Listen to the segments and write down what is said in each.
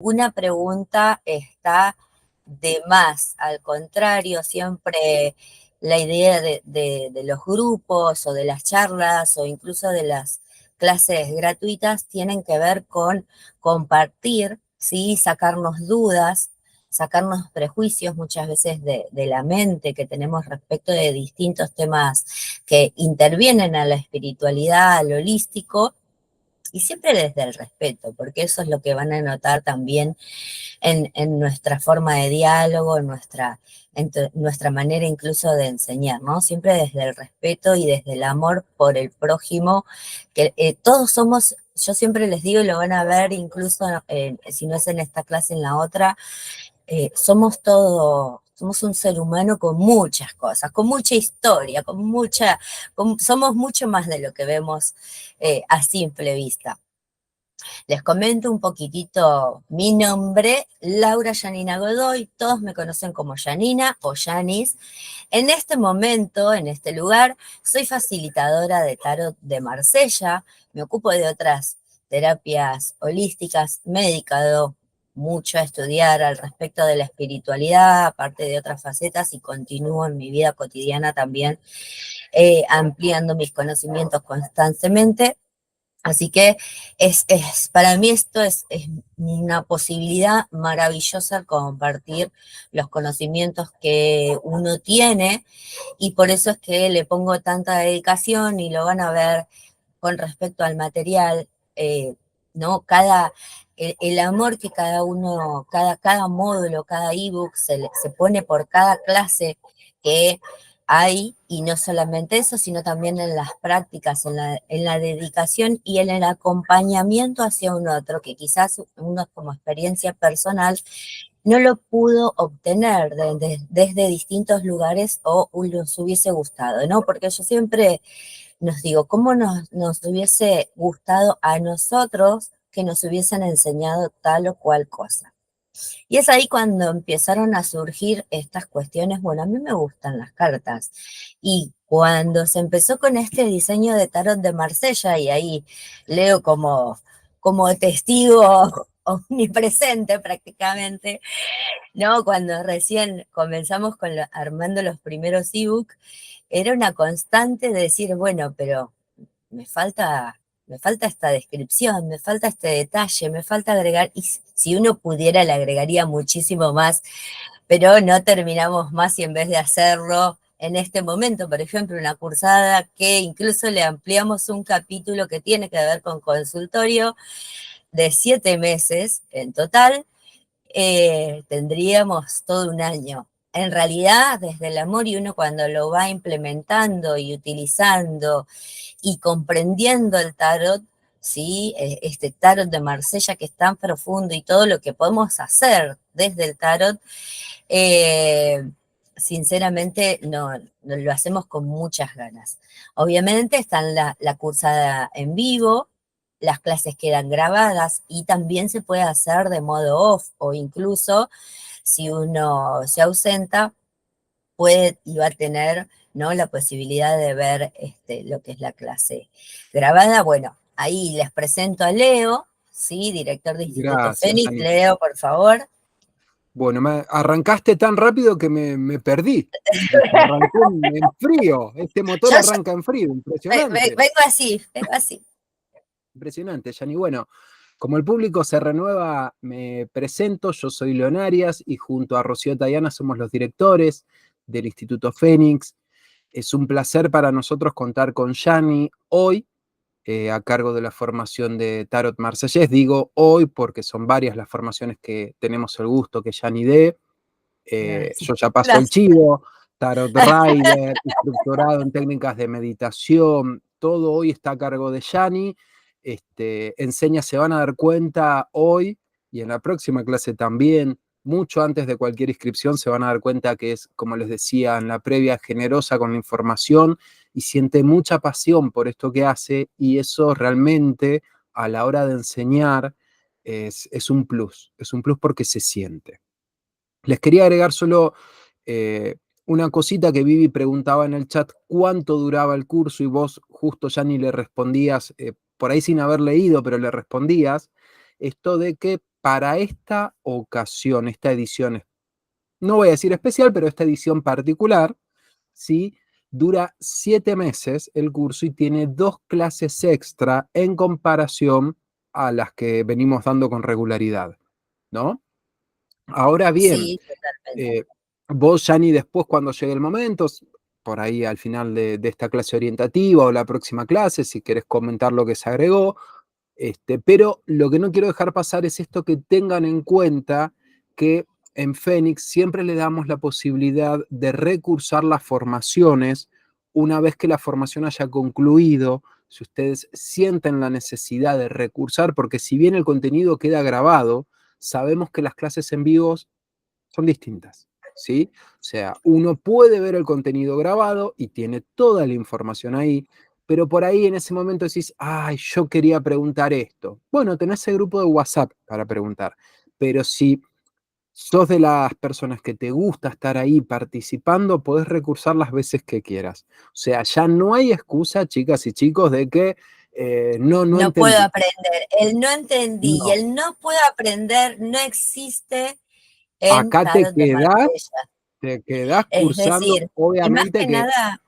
una pregunta está de más. Al contrario, siempre la idea de los grupos o de las charlas o incluso de las clases gratuitas tienen que ver con compartir, ¿sí? Sacarnos dudas, sacarnos prejuicios muchas veces de la mente que tenemos respecto de distintos temas que intervienen a la espiritualidad, al holístico, y siempre desde el respeto, porque eso es lo que van a notar también en nuestra forma de diálogo, nuestra manera incluso de enseñar, ¿no? Siempre desde el respeto y desde el amor por el prójimo, que todos somos, yo siempre les digo y lo van a ver incluso, si no es en esta clase, en la otra, somos todo, somos un ser humano con muchas cosas, con mucha historia, somos mucho más de lo que vemos a simple vista. Les comento un poquitito mi nombre, Laura Yanina Godoy, todos me conocen como Yanina o Yanis. En este momento, en este lugar, soy facilitadora de tarot de Marsella, me ocupo de otras terapias holísticas, me he dedicado mucho a estudiar al respecto de la espiritualidad, aparte de otras facetas, y continúo en mi vida cotidiana también ampliando mis conocimientos constantemente. Así que para mí esto es una posibilidad maravillosa compartir los conocimientos que uno tiene, y por eso es que le pongo tanta dedicación y lo van a ver con respecto al material, ¿no? El amor que cada uno, cada módulo, cada ebook se pone por cada clase que hay, y no solamente eso, sino también en las prácticas, en la dedicación y en el acompañamiento hacia un otro, que quizás uno como experiencia personal no lo pudo obtener desde distintos lugares o nos hubiese gustado, ¿no? Porque yo siempre nos digo, ¿cómo nos hubiese gustado a nosotros que nos hubiesen enseñado tal o cual cosa? Y es ahí cuando empezaron a surgir estas cuestiones. Bueno, a mí me gustan las cartas. Y cuando se empezó con este diseño de tarot de Marsella, y ahí leo como testigo omnipresente prácticamente, ¿no? Cuando recién comenzamos armando los primeros ebooks, era una constante de decir, bueno, pero me falta, me falta esta descripción, me falta este detalle, me falta agregar, y si uno pudiera le agregaría muchísimo más, pero no terminamos más, y en vez de hacerlo en este momento, por ejemplo, una cursada que incluso le ampliamos un capítulo que tiene que ver con consultorio de 7 meses en total, tendríamos todo un año. En realidad, desde el amor, y uno cuando lo va implementando y utilizando y comprendiendo el tarot, ¿sí? Este tarot de Marsella que es tan profundo, y todo lo que podemos hacer desde el tarot, eh, sinceramente no lo hacemos con muchas ganas. Obviamente están la cursada en vivo, las clases quedan grabadas, y también se puede hacer de modo off, o incluso si uno se ausenta, puede y va a tener, ¿no?, la posibilidad de ver lo que es la clase grabada. Bueno, ahí les presento a Leo, ¿sí? Director de Instituto Gracias, Fénix. Yanni. Leo, por favor. Bueno, arrancaste tan rápido que me perdí. Arrancó en frío. Este motor Yo arranca en frío. Impresionante. vengo así. Impresionante, Yanni. Bueno, como el público se renueva, me presento. Yo soy Leon Arias y junto a Rocío Tayana somos los directores del Instituto Fénix. Es un placer para nosotros contar con Yanni hoy, a cargo de la formación de Tarot Marsellés. Digo hoy porque son varias las formaciones que tenemos el gusto que Yanni dé. Gracias. Yo ya paso el chivo, Tarot Rider, instructorado en técnicas de meditación, todo hoy está a cargo de Yanni. Enseña, se van a dar cuenta hoy y en la próxima clase también, mucho antes de cualquier inscripción, se van a dar cuenta que es, como les decía en la previa, generosa con la información y siente mucha pasión por esto que hace, y eso realmente a la hora de enseñar es un plus porque se siente. Les quería agregar solo una cosita que Vivi preguntaba en el chat, ¿cuánto duraba el curso? Y vos justo ya ni le respondías, por ahí sin haber leído, pero le respondías, esto de que para esta ocasión, esta edición, no voy a decir especial, pero esta edición particular, ¿sí? Dura 7 meses el curso y tiene 2 clases extra en comparación a las que venimos dando con regularidad, ¿no? Ahora bien, Sí, totalmente. vos, Yani, después cuando llegue el momento, por ahí al final de esta clase orientativa o la próxima clase, si querés comentar lo que se agregó, pero lo que no quiero dejar pasar es esto, que tengan en cuenta que en Fénix siempre le damos la posibilidad de recursar las formaciones una vez que la formación haya concluido. Si ustedes sienten la necesidad de recursar, porque si bien el contenido queda grabado, sabemos que las clases en vivo son distintas, ¿sí? O sea, uno puede ver el contenido grabado y tiene toda la información ahí, pero por ahí en ese momento decís, ay, yo quería preguntar esto. Bueno, tenés el grupo de WhatsApp para preguntar, pero si sos de las personas que te gusta estar ahí participando, podés recursar las veces que quieras. O sea, ya no hay excusa, chicas y chicos, de que no No puedo entendí. aprender. El no entendí y No, el no puedo aprender no existe en acá Tarot de Marsella. te quedás Es cursando, decir, y más obviamente que que nada,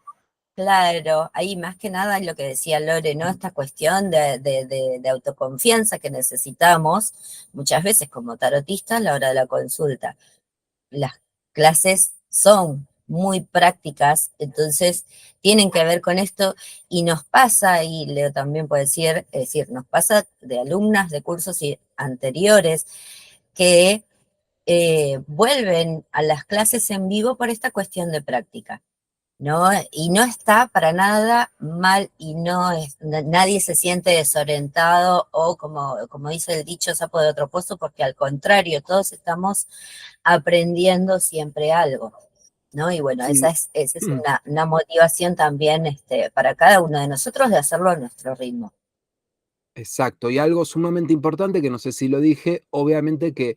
claro, ahí más que nada lo que decía Lore, ¿no? Esta cuestión de autoconfianza que necesitamos muchas veces como tarotistas a la hora de la consulta. Las clases son muy prácticas, entonces tienen que ver con esto y nos pasa, y Leo también puede decir, es decir, nos pasa de alumnas de cursos anteriores que vuelven a las clases en vivo por esta cuestión de práctica. ¿No? Y no está para nada mal y nadie se siente desorientado o como dice el dicho, sapo de otro pozo, porque al contrario, todos estamos aprendiendo siempre algo, ¿no? Y bueno, sí. esa es una motivación también para cada uno de nosotros de hacerlo a nuestro ritmo. Exacto, y algo sumamente importante que no sé si lo dije, obviamente que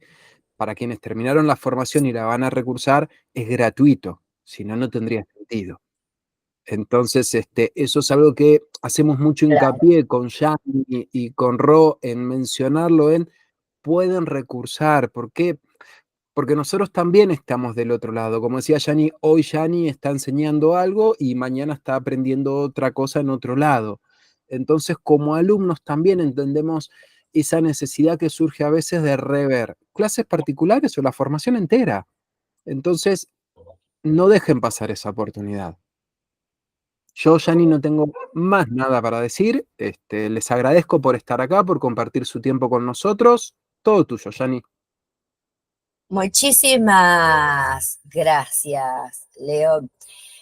para quienes terminaron la formación y la van a recursar, es gratuito, si no, no tendría sentido. Entonces, eso es algo que hacemos mucho Claro, hincapié con Yanni y con Ro en mencionarlo en pueden recursar. ¿Por qué? Porque nosotros también estamos del otro lado. Como decía Yanni, hoy Yanni está enseñando algo y mañana está aprendiendo otra cosa en otro lado. Entonces, como alumnos también entendemos esa necesidad que surge a veces de rever clases particulares o la formación entera. Entonces, no dejen pasar esa oportunidad. Yo, Yanni, no tengo más nada para decir. Les agradezco por estar acá, por compartir su tiempo con nosotros. Todo tuyo, Yanni. muchísimas gracias, Leo.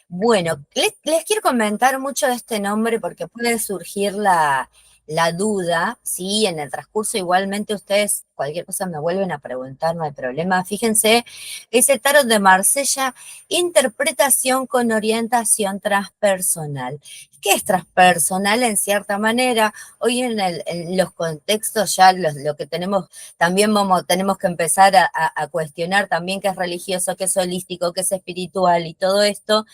Bueno, les quiero comentar mucho de este nombre porque puede surgir la duda, ¿sí? En el transcurso igualmente ustedes cualquier cosa me vuelven a preguntar, no hay problema. Fíjense, ese tarot de Marsella, interpretación con orientación transpersonal. ¿Qué es transpersonal en cierta manera? Hoy en los contextos ya lo que tenemos, también tenemos que empezar a cuestionar también qué es religioso, qué es holístico, qué es espiritual y todo esto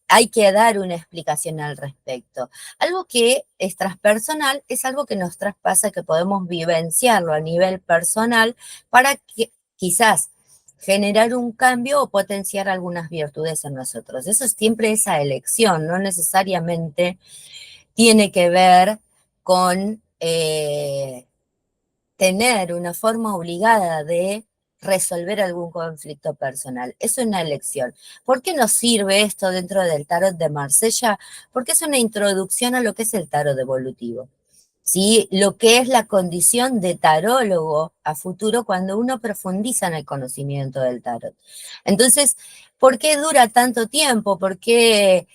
hay que dar una explicación al respecto. Algo que es transpersonal es algo que nos traspasa, que podemos vivenciarlo a nivel personal para que quizás generar un cambio o potenciar algunas virtudes en nosotros. Eso es siempre esa elección, no necesariamente tiene que ver con tener una forma obligada de resolver algún conflicto personal. Es una elección. ¿Por qué nos sirve esto dentro del tarot de Marsella? Porque es una introducción a lo que es el tarot evolutivo. ¿Sí? Lo que es la condición de tarólogo a futuro cuando uno profundiza en el conocimiento del tarot. Entonces, ¿por qué dura tanto tiempo? ¿Por qué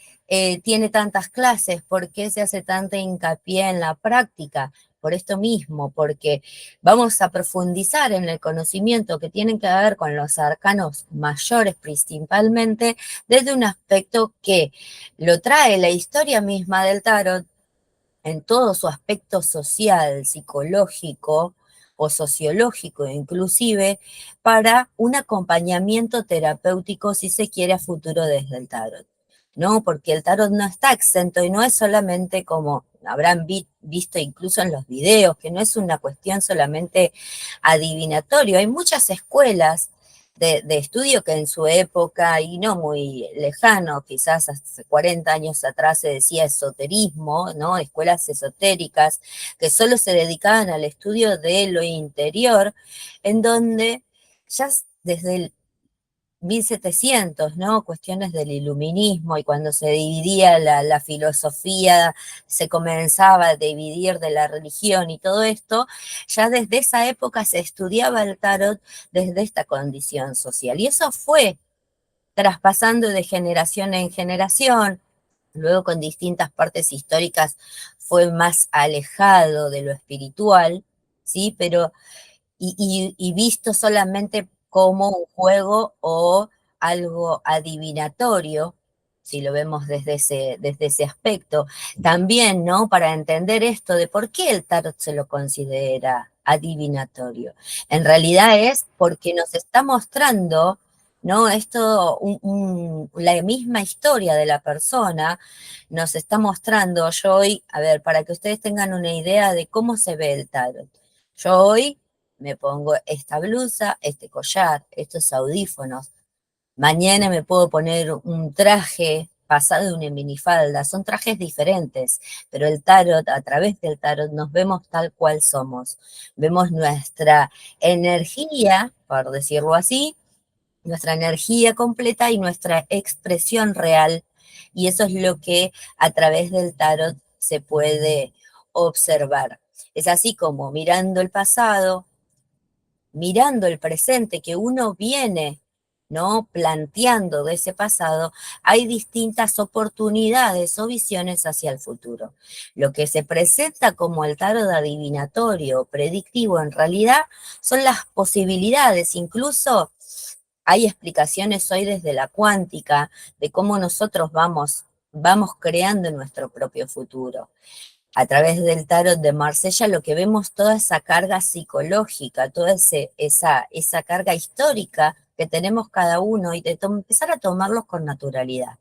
tiene tantas clases? ¿Por qué se hace tanta hincapié en la práctica? Por esto mismo, porque vamos a profundizar en el conocimiento que tienen que ver con los arcanos mayores principalmente, desde un aspecto que lo trae la historia misma del tarot en todo su aspecto social, psicológico o sociológico inclusive, para un acompañamiento terapéutico, si se quiere, a futuro desde el tarot. ¿No? Porque el tarot no está exento y no es solamente como habrán visto incluso en los videos, que no es una cuestión solamente adivinatorio. Hay muchas escuelas de estudio que en su época, y no muy lejano, quizás hace 40 años atrás se decía esoterismo, ¿no? Escuelas esotéricas que solo se dedicaban al estudio de lo interior, en donde ya desde el 1700, ¿no? Cuestiones del iluminismo y cuando se dividía la filosofía, se comenzaba a dividir de la religión y todo esto, ya desde esa época se estudiaba el tarot desde esta condición social. Y eso fue traspasando de generación en generación, luego con distintas partes históricas fue más alejado de lo espiritual, ¿sí? Pero y visto solamente como un juego o algo adivinatorio, si lo vemos desde ese aspecto. También, ¿no? Para entender esto de por qué el tarot se lo considera adivinatorio. En realidad es porque nos está mostrando, ¿no? Esto, la misma historia de la persona nos está mostrando. Yo hoy, a ver, para que ustedes tengan una idea de cómo se ve el tarot. Yo hoy me pongo esta blusa, este collar, estos audífonos. Mañana me puedo poner un traje pasado de una minifalda. Son trajes diferentes, pero el tarot, a través del tarot, nos vemos tal cual somos. Vemos nuestra energía, por decirlo así, nuestra energía completa y nuestra expresión real. Y eso es lo que a través del tarot se puede observar. Es así como mirando el pasado, mirando el presente que uno viene, ¿no? Planteando de ese pasado, hay distintas oportunidades o visiones hacia el futuro. Lo que se presenta como el tarot adivinatorio, predictivo, en realidad son las posibilidades, incluso hay explicaciones hoy desde la cuántica de cómo nosotros vamos creando nuestro propio futuro. A través del tarot de Marsella lo que vemos toda esa carga psicológica, toda esa carga histórica que tenemos cada uno y de empezar a tomarlos con naturalidad,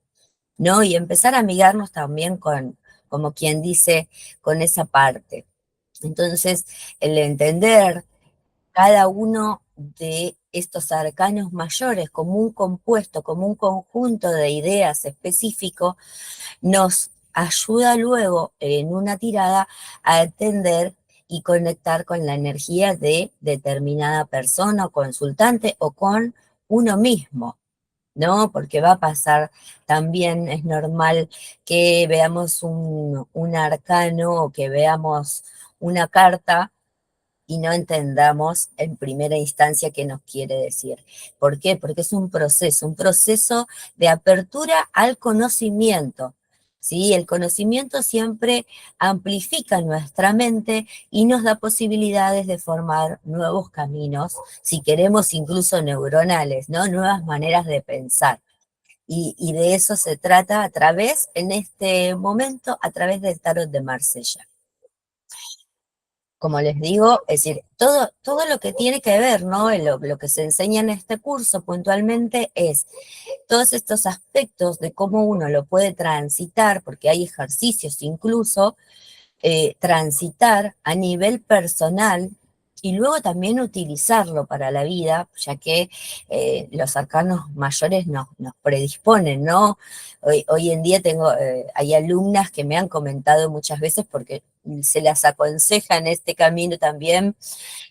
¿no? Y empezar a amigarnos también con, como quien dice, con esa parte. Entonces, el entender cada uno de estos arcanos mayores como un compuesto, como un conjunto de ideas específico, nos ayuda luego en una tirada a entender y conectar con la energía de determinada persona o consultante o con uno mismo, ¿no? Porque va a pasar también, es normal que veamos un arcano o que veamos una carta y no entendamos en primera instancia qué nos quiere decir. ¿Por qué? Porque es un proceso de apertura al conocimiento. ¿Sí? El conocimiento siempre amplifica nuestra mente y nos da posibilidades de formar nuevos caminos, si queremos incluso neuronales, ¿no? Nuevas maneras de pensar. Y de eso se trata a través, en este momento, a través del tarot de Marsella. Como les digo, es decir, todo lo que tiene que ver, ¿no? Lo que se enseña en este curso puntualmente es todos estos aspectos de cómo uno lo puede transitar, porque hay ejercicios incluso, transitar a nivel personal y luego también utilizarlo para la vida, ya que los arcanos mayores nos predisponen, ¿no? Hoy en día hay alumnas que me han comentado muchas veces porque se las aconseja en este camino también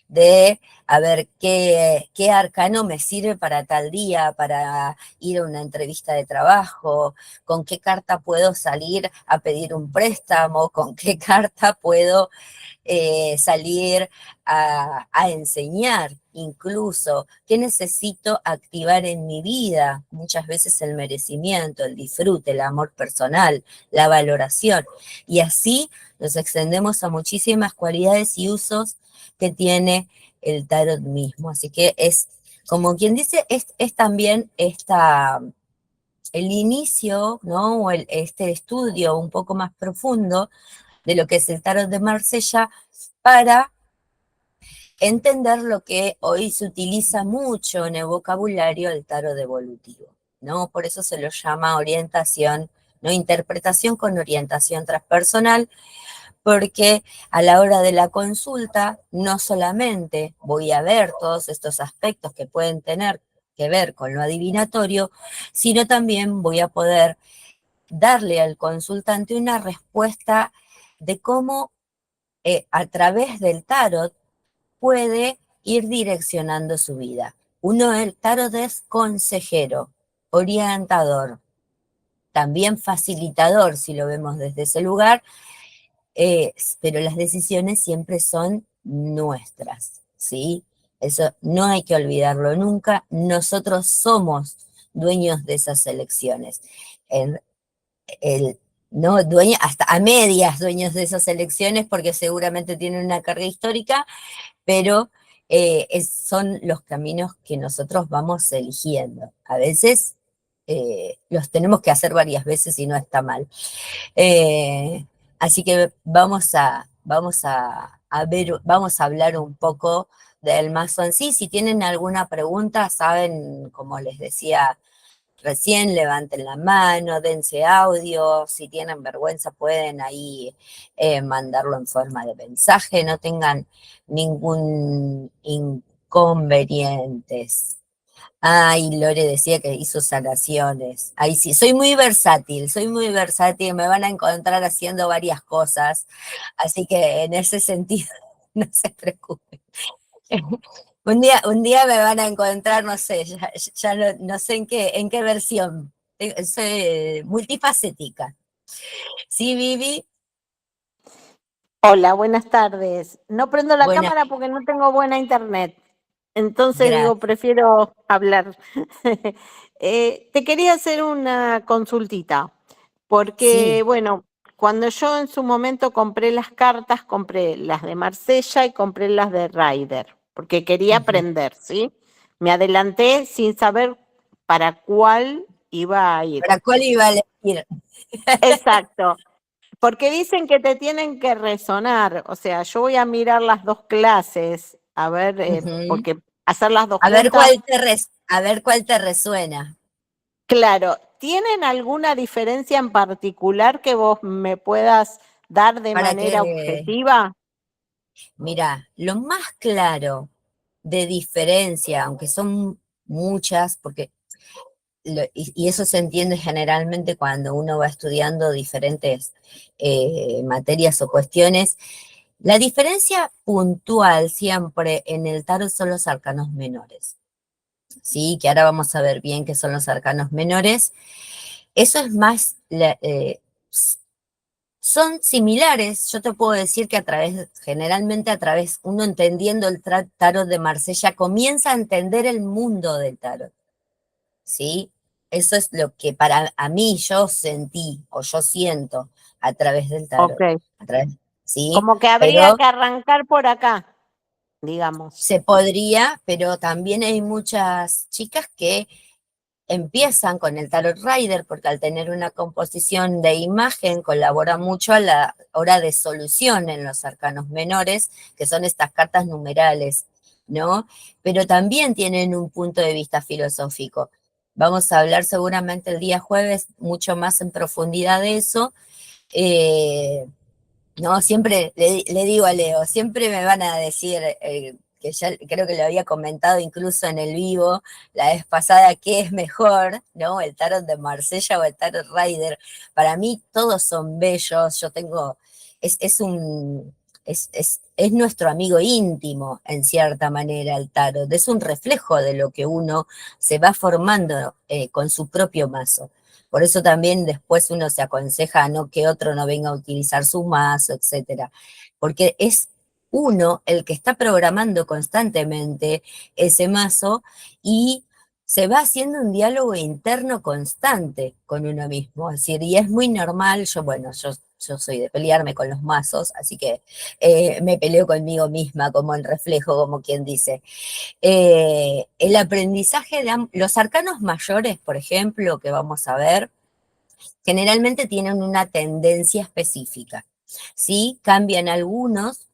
de a ver qué arcano me sirve para tal día, para ir a una entrevista de trabajo, con qué carta puedo salir a pedir un préstamo, con qué carta puedo salir a enseñar, incluso qué necesito activar en mi vida, muchas veces el merecimiento, el disfrute, el amor personal, la valoración, y así nos extendemos a muchísimas cualidades y usos que tiene el tarot mismo. Así que es, como quien dice, es también el inicio, ¿no? O este estudio un poco más profundo de lo que es el tarot de Marsella para entender lo que hoy se utiliza mucho en el vocabulario, el tarot evolutivo, ¿no? Por eso se lo llama orientación, ¿no? Interpretación con orientación transpersonal, porque a la hora de la consulta no solamente voy a ver todos estos aspectos que pueden tener que ver con lo adivinatorio, sino también voy a poder darle al consultante una respuesta de cómo a través del tarot puede ir direccionando su vida. Uno, el tarot es consejero, orientador, también facilitador, si lo vemos desde ese lugar, pero las decisiones siempre son nuestras, ¿sí? Eso no hay que olvidarlo nunca. Nosotros somos dueños de esas elecciones. El, el, no dueño, hasta a medias dueños de esas elecciones, porque seguramente tienen una carga histórica, pero son los caminos que nosotros vamos eligiendo. A veces los tenemos que hacer varias veces y no está mal. Eh, Así que vamos a hablar un poco del mazo en sí. Si tienen alguna pregunta, saben, como les decía recién, levanten la mano, dense audio, si tienen vergüenza pueden ahí mandarlo en forma de mensaje, no tengan ningún inconvenientes. Ay, Lore decía que hizo sanaciones. Ay, sí, soy muy versátil, me van a encontrar haciendo varias cosas, así que en ese sentido, no se preocupen. Un día me van a encontrar, no sé, ya no sé en qué versión. Soy multifacética. ¿Sí, Vivi? Hola, buenas tardes. No prendo la Buenas, cámara porque no tengo buena internet. Entonces digo, gracias. prefiero hablar. Te quería hacer una consultita, porque Sí. bueno, cuando yo en su momento compré las cartas, compré las de Marsella y compré las de Ryder, porque quería Ujú. aprender, ¿sí? Me adelanté sin saber para cuál iba a ir. ¿Para cuál iba a elegir? Exacto. Porque dicen que te tienen que resonar, o sea, yo voy a mirar las dos clases, a ver, Ujú. porque hacer las dos A ver juntas, a ver cuál te resuena. claro, ¿tienen alguna diferencia en particular que vos me puedas dar de Para manera que, objetiva? mira, lo más claro de diferencia, aunque son muchas, porque y eso se entiende generalmente cuando uno va estudiando diferentes materias o cuestiones. La diferencia puntual siempre en el tarot son los arcanos menores, ¿sí? Que ahora vamos a ver bien qué son los arcanos menores. Eso es más, son similares, yo te puedo decir que generalmente a través, uno entendiendo el tarot de Marsella, comienza a entender el mundo del tarot. ¿Sí? Eso es lo que para a mí yo sentí o yo siento a través del Ok, tarot, a través, ¿sí? como que habría Pero que arrancar por acá, digamos. se podría, pero también hay muchas chicas que empiezan con el Tarot Rider porque al tener una composición de imagen colabora mucho a la hora de solución en los arcanos menores, que son estas cartas numerales, ¿no? Pero también tienen un punto de vista filosófico. Vamos a hablar seguramente el día jueves mucho más en profundidad de eso. Eh, no, siempre le digo a Leo, siempre me van a decir, que ya creo que lo había comentado incluso en el vivo la vez pasada, qué es mejor, ¿no? El tarot de Marsella o el tarot Rider. Para mí todos son bellos, yo tengo, es un, es nuestro amigo íntimo en cierta manera el tarot, es un reflejo de lo que uno se va formando con su propio mazo. Por eso también después uno se aconseja a no que otro no venga a utilizar su mazo, etcétera. Porque es uno el que está programando constantemente ese mazo y se va haciendo un diálogo interno constante con uno mismo. Es decir, y es muy normal, yo soy de pelearme con los mazos, así que me peleo conmigo misma como en reflejo, como quien dice. El aprendizaje de los arcanos mayores, por ejemplo, que vamos a ver, generalmente tienen una tendencia específica. ¿Sí? Cambian algunas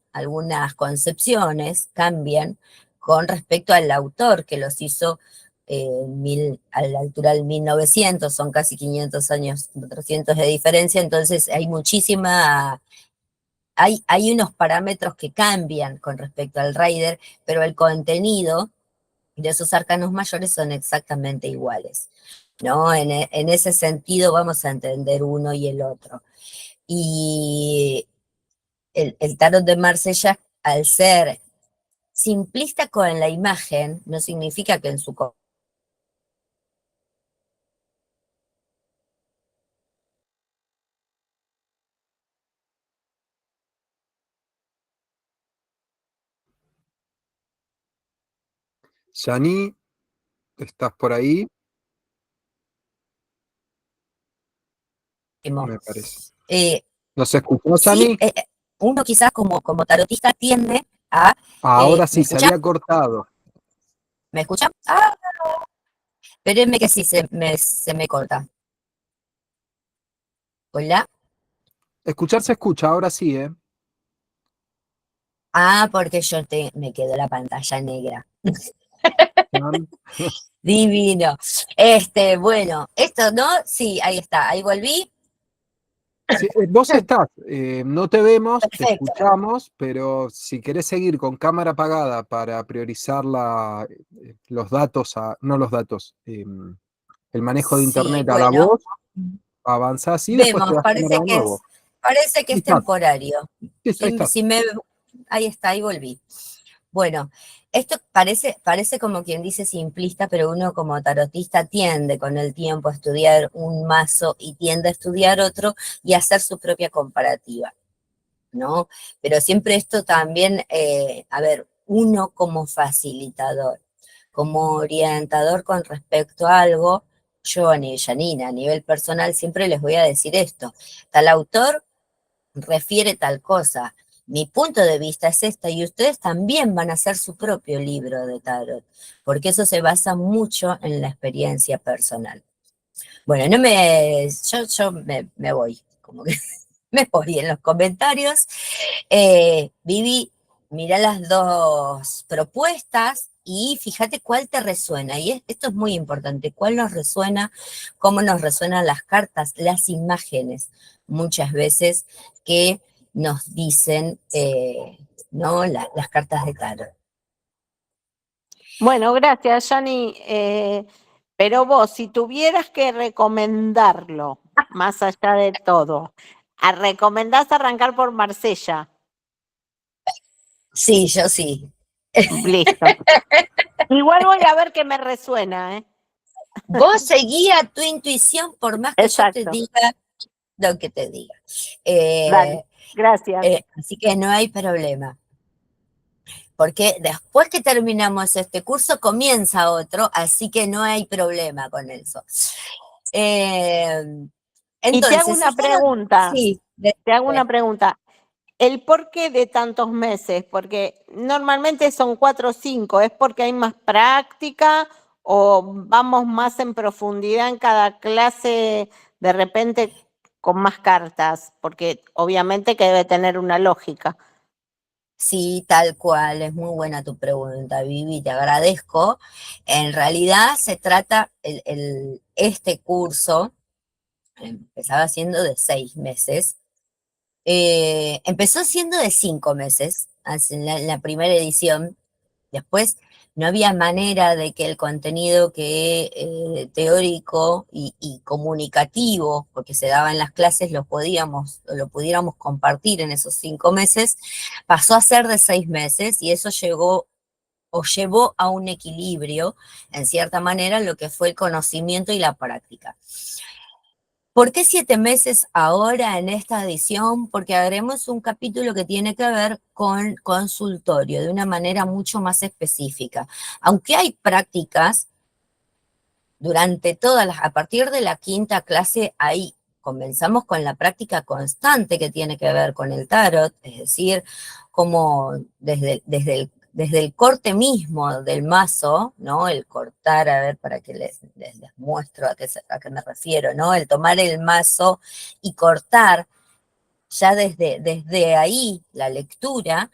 concepciones cambian con respecto al autor que los hizo a la altura del 1900, son casi 500 años, 400 de diferencia, entonces hay muchísima hay unos parámetros que cambian con respecto al Rider, pero el contenido de esos arcanos mayores son exactamente iguales, ¿no? En ese sentido vamos a entender uno y el otro. Y el tarot de Marsella, al ser simplista con la imagen, no significa que en su... Yani, ¿estás por ahí? Me parece. ¿Nos escuchó, Sí, Yani? uno quizás como tarotista tiende a... Ahora ¿me sí, se escucha? había cortado. ¿Me escucha? Ah, espérenme que sí se me corta. ¿Hola? Escuchar se escucha, ahora sí, ¿eh? Ah, porque me quedó la pantalla negra. Yan. Divino. Bueno, esto, ¿no? Sí, ahí está, ahí volví. Sí, vos estás, no te vemos, te Perfecto. escuchamos, pero si querés seguir con cámara apagada para priorizar los datos, no los datos, el manejo de Sí, internet a la bueno, voz, avanzás y después te vemos, das cámara de nuevo. parece que Ahí es estás, temporario. sí, ahí estás. Ahí está, ahí volví. Bueno, esto parece como quien dice simplista, pero uno como tarotista tiende con el tiempo a estudiar un mazo y tiende a estudiar otro y a hacer su propia comparativa, ¿no? Pero siempre esto también, a ver, uno como facilitador, como orientador con respecto a algo, yo, Janina, a nivel personal, siempre les voy a decir esto, tal autor refiere tal cosa. Mi punto de vista es esta y ustedes también van a hacer su propio libro de tarot, porque eso se basa mucho en la experiencia personal. Bueno, me voy, como que me voy en los comentarios. Vivi, mira las dos propuestas y fíjate cuál te resuena. Y esto es muy importante, cuál nos resuena, cómo nos resuenan las cartas, las imágenes, muchas veces que nos dicen, ¿no? Las cartas de tarot. Bueno, gracias, Yani. Pero vos, si tuvieras que recomendarlo, más allá de todo, ¿recomendás arrancar por Marsella? Sí, yo sí. Listo. Igual voy a ver qué me resuena, ¿eh? Vos seguí a tu intuición por más que yo te Exacto. diga lo que te diga. Dale, gracias. Así que no hay problema. Porque después que terminamos este curso comienza otro, así que no hay problema con eso. Eh, Y te hago entonces, una pregunta, sí, te hago una pregunta. ¿El por qué de tantos meses? Porque normalmente son 4 o 5, ¿es porque hay más práctica o vamos más en profundidad en cada clase de repente con más cartas? Porque obviamente que debe tener una lógica. sí, tal cual, es muy buena tu pregunta, Vivi, te agradezco. En realidad se trata, este curso empezaba siendo de 6 meses. Empezó siendo de 5 meses, así en la primera edición. Después no había manera de que el contenido teórico y comunicativo, porque se daba en las clases, lo pudiéramos compartir en esos 5 meses, pasó a ser de 6 meses y eso llegó o llevó a un equilibrio, en cierta manera, en lo que fue el conocimiento y la práctica. ¿Por qué 7 meses ahora en esta edición? Porque haremos un capítulo que tiene que ver con consultorio de una manera mucho más específica. Aunque hay prácticas durante a partir de la quinta clase, ahí comenzamos con la práctica constante que tiene que ver con el tarot, es decir, como desde el corte mismo del mazo, ¿no? El cortar, a ver, para que les muestro a qué me refiero, ¿no? El tomar el mazo y cortar ya desde ahí la lectura.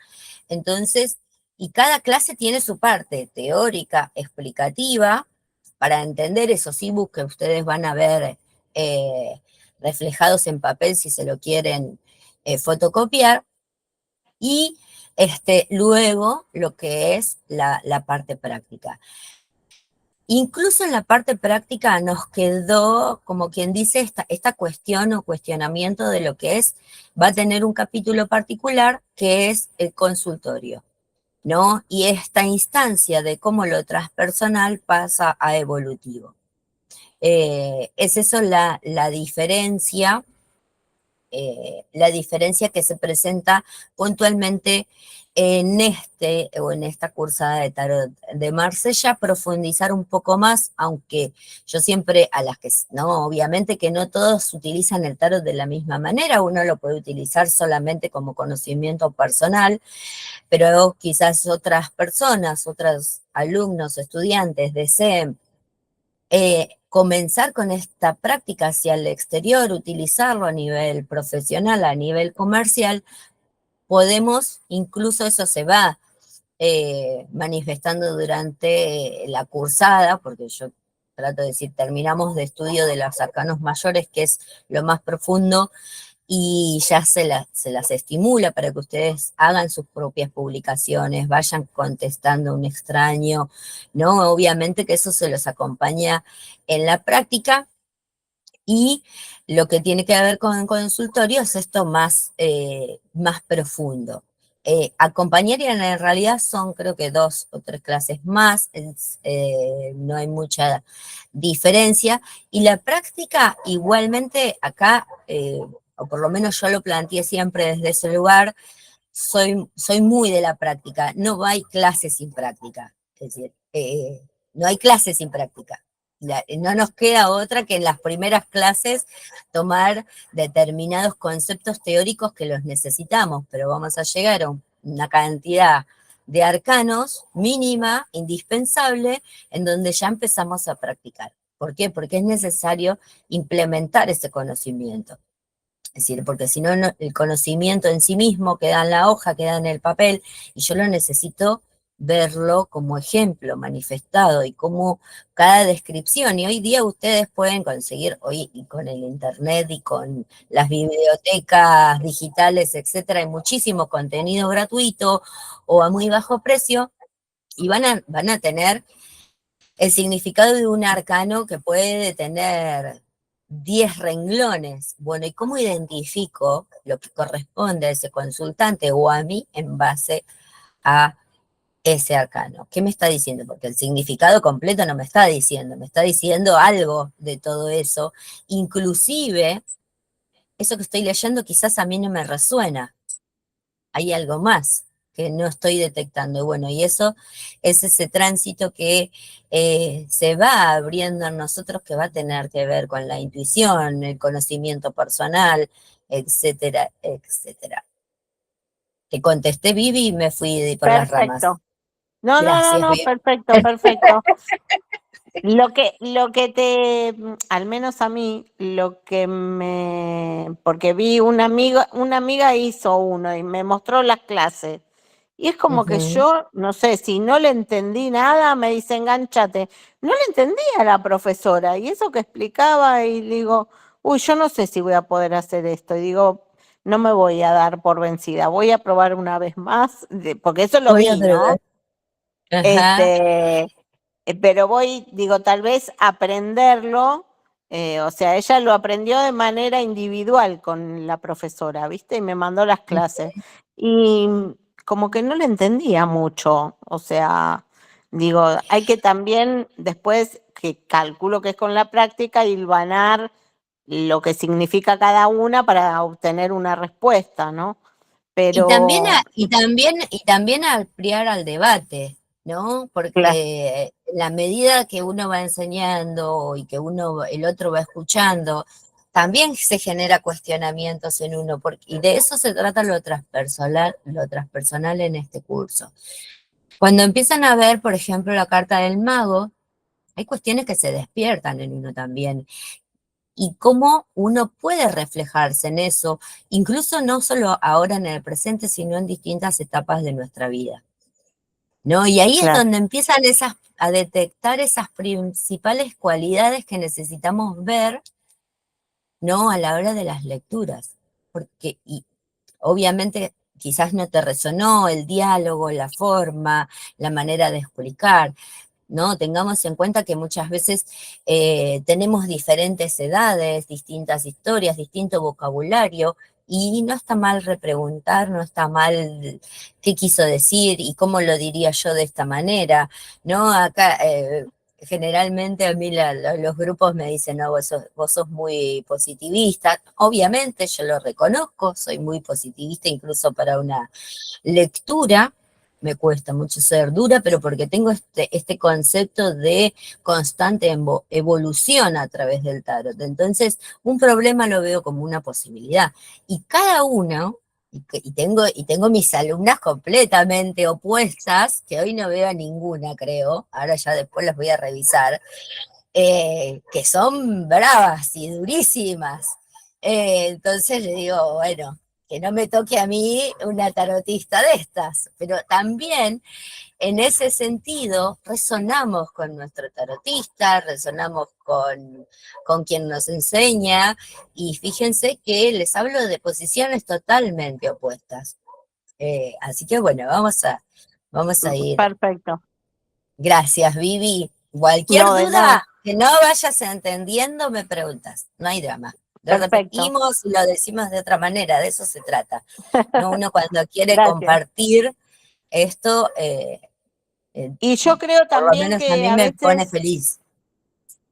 Entonces, y cada clase tiene su parte teórica, explicativa, para entender esos ebooks que ustedes van a ver reflejados en papel si se lo quieren fotocopiar. Y luego lo que es la parte práctica. Incluso en la parte práctica nos quedó, como quien dice, esta cuestión o cuestionamiento de lo que es, va a tener un capítulo particular que es el consultorio, ¿no? Y esta instancia de cómo lo transpersonal pasa a evolutivo. Es eso la diferencia que se presenta puntualmente en esta cursada de tarot de Marsella, profundizar un poco más, aunque yo siempre a las que, no, obviamente que no todos utilizan el tarot de la misma manera, uno lo puede utilizar solamente como conocimiento personal, pero quizás otras personas, otros alumnos, estudiantes deseen comenzar con esta práctica hacia el exterior, utilizarlo a nivel profesional, a nivel comercial, podemos, incluso eso se va manifestando durante la cursada, porque yo trato de decir, terminamos de estudio de los arcanos mayores, que es lo más profundo, y ya se las estimula para que ustedes hagan sus propias publicaciones, vayan contestando a un extraño, ¿no? Obviamente que eso se los acompaña en la práctica, y lo que tiene que ver con consultorio es esto más profundo. Acompañar en realidad son creo que 2 o 3 clases más, no hay mucha diferencia, y la práctica igualmente acá, o por lo menos yo lo planteé siempre desde ese lugar, soy muy de la práctica, no hay clases sin práctica, es decir, no hay clases sin práctica. No nos queda otra que en las primeras clases tomar determinados conceptos teóricos que los necesitamos, pero vamos a llegar a una cantidad de arcanos mínima, indispensable, en donde ya empezamos a practicar. ¿Por qué? Porque es necesario implementar ese conocimiento. Es decir, porque si no, el conocimiento en sí mismo queda en la hoja, queda en el papel, y yo lo necesito verlo como ejemplo manifestado y como cada descripción. Y hoy día ustedes pueden conseguir, hoy y con el internet y con las bibliotecas digitales, etcétera, hay muchísimo contenido gratuito o a muy bajo precio, y van a tener el significado de un arcano que puede tener 10 renglones. Bueno, ¿y cómo identifico lo que corresponde a ese consultante o a mí en base a ese arcano? ¿Qué me está diciendo? Porque el significado completo no me está diciendo algo de todo eso. Inclusive, eso que estoy leyendo quizás a mí no me resuena. Hay algo más que no estoy detectando. Bueno, y eso es ese tránsito que se va abriendo en nosotros, que va a tener que ver con la intuición, el conocimiento personal, etcétera, etcétera. Te contesté, Vivi, y me fui por las ramas. Perfecto. No, Vivi. perfecto, perfecto. Al menos a mí, porque vi una amiga hizo uno y me mostró las clases. Y es como que yo, no sé, si no le entendí nada, me dice, engánchate. No le entendía a la profesora, y eso que explicaba, y digo, uy, yo no sé si voy a poder hacer esto. Y digo, no me voy a dar por vencida, voy a probar una vez más, porque eso lo Voy a vi, ¿no? probar. Ajá. Pero digo, tal vez aprenderlo, o sea, ella lo aprendió de manera individual con la profesora, ¿viste? Y me mandó las clases. Y como que no le entendía mucho, o sea, digo, hay que también después, que calculo que es con la práctica, hilvanar lo que significa cada una para obtener una respuesta, ¿no? Pero, Y también ampliar al debate, ¿no? Porque la medida que uno va enseñando y que el otro va escuchando, también se genera cuestionamientos en uno, y de eso se trata lo transpersonal en este curso. Cuando empiezan a ver, por ejemplo, la carta del mago, hay cuestiones que se despiertan en uno también, y cómo uno puede reflejarse en eso, incluso no solo ahora en el presente, sino en distintas etapas de nuestra vida, ¿no? Y ahí es claro, donde empiezan a detectar esas principales cualidades que necesitamos ver, ¿no? A la hora de las lecturas, porque, y obviamente, quizás no te resonó el diálogo, la forma, la manera de explicar, ¿no? Tengamos en cuenta que muchas veces tenemos diferentes edades, distintas historias, distinto vocabulario, y no está mal repreguntar, no está mal qué quiso decir y cómo lo diría yo de esta manera, ¿no? Acá generalmente a mí los grupos me dicen, no, vos sos muy positivista. Obviamente yo lo reconozco, soy muy positivista incluso para una lectura. Me cuesta mucho ser dura, pero porque tengo este concepto de constante evolución a través del tarot. Entonces, un problema lo veo como una posibilidad. Y cada uno, y tengo mis alumnas completamente opuestas, que hoy no veo a ninguna, creo, ahora ya después las voy a revisar, que son bravas y durísimas. Entonces le digo, bueno, que no me toque a mí una tarotista de estas, pero también en ese sentido resonamos con nuestro tarotista, resonamos con quien nos enseña, y fíjense que les hablo de posiciones totalmente opuestas. Así que bueno, vamos a ir. Perfecto. Gracias, Vivi. Cualquier No, de nada. duda que no vayas entendiendo, me preguntas. No hay drama. Lo Perfecto. repetimos y lo decimos de otra manera, de eso se trata. ¿No? Uno cuando quiere Gracias. compartir esto, Y yo creo por lo también menos a que mí a me pone veces, feliz.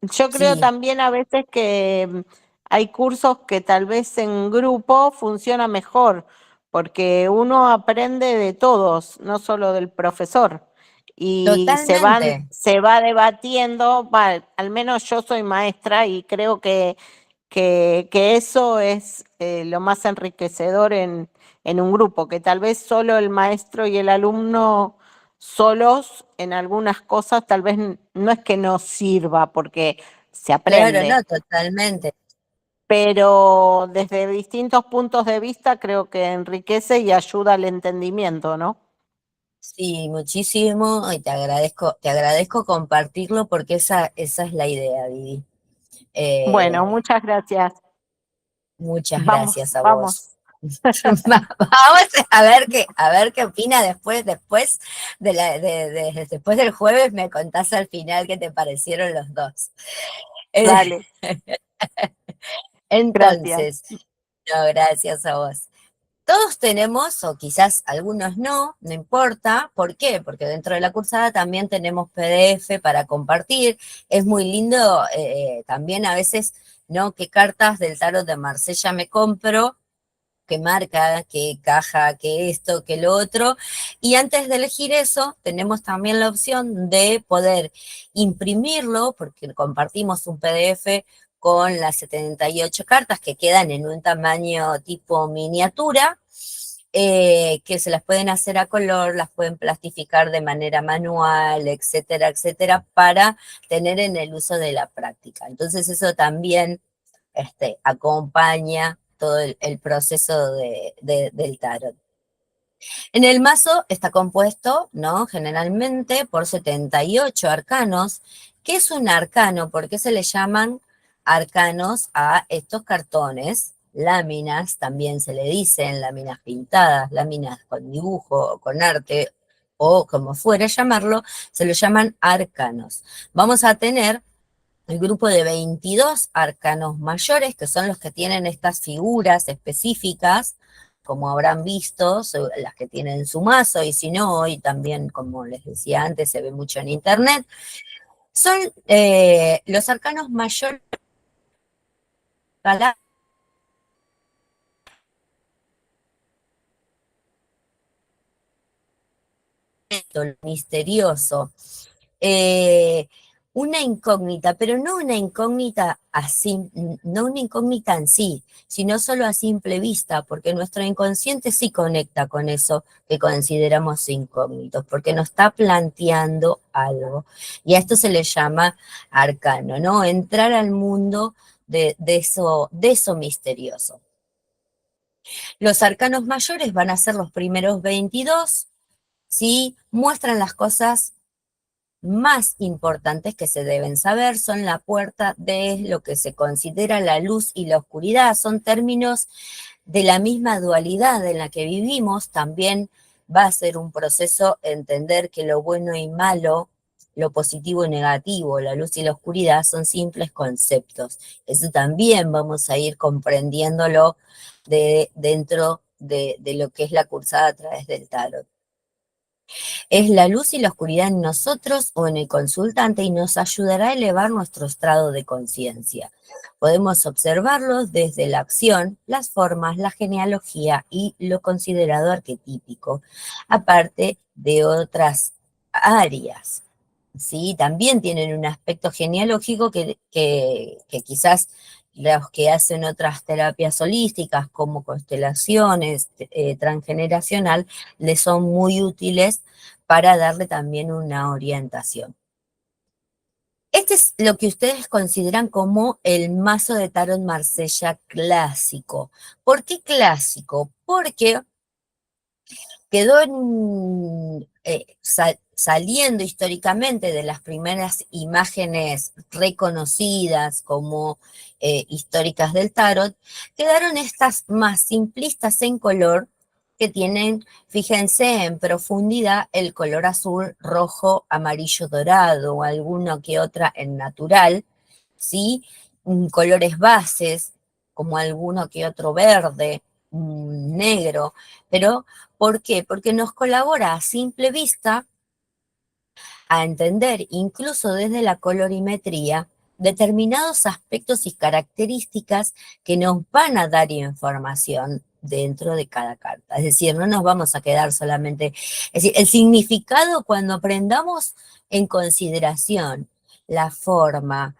yo creo Sí, también a veces que hay cursos que tal vez en grupo funciona mejor, porque uno aprende de todos, no solo del profesor. Y totalmente. se va debatiendo, al menos yo soy maestra y creo que eso es lo más enriquecedor en un grupo, que tal vez solo el maestro y el alumno solos en algunas cosas, tal vez no es que no sirva porque se Claro, aprende, no, totalmente. pero desde distintos puntos de vista creo que enriquece y ayuda al entendimiento, ¿no? Sí, muchísimo, y te agradezco compartirlo porque esa es la idea, Vivi. Bueno, Eh, muchas gracias. Muchas Vamos, gracias a vamos. vos. Vamos a ver qué opina después del jueves. Me contás al final qué te parecieron los dos. Eh, Dale, gracias. Entonces, no, gracias a vos. Todos tenemos, o quizás algunos no importa. ¿Por qué? Porque dentro de la cursada también tenemos PDF para compartir. Es muy lindo también a veces, ¿no? ¿Qué cartas del tarot de Marsella me compro? ¿Qué marca, qué caja, qué esto, qué lo otro? Y antes de elegir eso, tenemos también la opción de poder imprimirlo, porque compartimos un PDF con las 78 cartas que quedan en un tamaño tipo miniatura, que se las pueden hacer a color, las pueden plastificar de manera manual, etcétera, etcétera, para tener en el uso de la práctica. Entonces eso también acompaña todo el proceso del tarot. En el mazo está compuesto, ¿no? Generalmente por 78 arcanos. ¿Qué es un arcano? ¿Por qué se le llaman arcanos a estos cartones? Láminas, también se le dicen láminas pintadas, láminas con dibujo, con arte, o como fuera llamarlo, se lo llaman arcanos. Vamos a tener el grupo de 22 arcanos mayores, que son los que tienen estas figuras específicas, como habrán visto, las que tienen su mazo, y si no, hoy también, como les decía antes, se ve mucho en internet. Son los arcanos mayores misterioso. Eh, una incógnita, pero no una incógnita así, no una incógnita en sí, sino solo a simple vista, porque nuestro inconsciente sí conecta con eso que consideramos incógnitos, porque nos está planteando algo. Y a esto se le llama arcano, ¿no? Entrar al mundo de eso misterioso. Los arcanos mayores van a ser los primeros 22, ¿sí? Muestran las cosas más importantes que se deben saber, son la puerta de lo que se considera la luz y la oscuridad. Son términos de la misma dualidad en la que vivimos, también va a ser un proceso entender que lo bueno y malo, lo positivo y negativo, la luz y la oscuridad son simples conceptos. Eso también vamos a ir comprendiéndolo dentro de lo que es la cursada a través del tarot. Es la luz y la oscuridad en nosotros o en el consultante y nos ayudará a elevar nuestro estado de conciencia. Podemos observarlos desde la acción, las formas, la genealogía y lo considerado arquetípico, aparte de otras áreas. ¿Sí? También tienen un aspecto genealógico que quizás los que hacen otras terapias holísticas como constelaciones transgeneracional les son muy útiles para darle también una orientación. Este es lo que ustedes consideran como el mazo de Tarot Marsella clásico. ¿Por qué clásico? Porque quedó saliendo históricamente de las primeras imágenes reconocidas como históricas del tarot, quedaron estas más simplistas en color que tienen, fíjense, en profundidad el color azul, rojo, amarillo, dorado, o alguno que otra en natural, ¿sí? Colores bases, como alguno que otro verde, negro, pero ¿por qué? Porque nos colabora a simple vista a entender, incluso desde la colorimetría, determinados aspectos y características que nos van a dar información dentro de cada carta. Es decir, no nos vamos a quedar solamente, es decir, el significado cuando aprendamos en consideración la forma,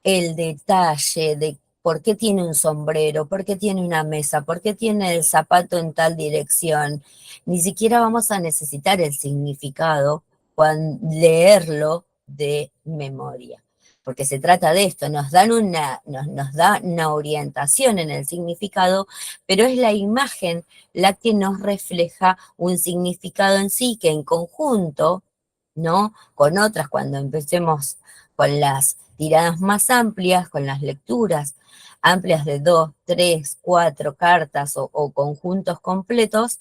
el detalle de por qué tiene un sombrero, por qué tiene una mesa, por qué tiene el zapato en tal dirección. Ni siquiera vamos a necesitar el significado cuando leerlo de memoria. Porque se trata de esto, nos da una orientación en el significado, pero es la imagen la que nos refleja un significado en sí que en conjunto, ¿no? Con otras, cuando empecemos con las tiradas más amplias, con las lecturas amplias de 2, 3, 4 cartas o conjuntos completos,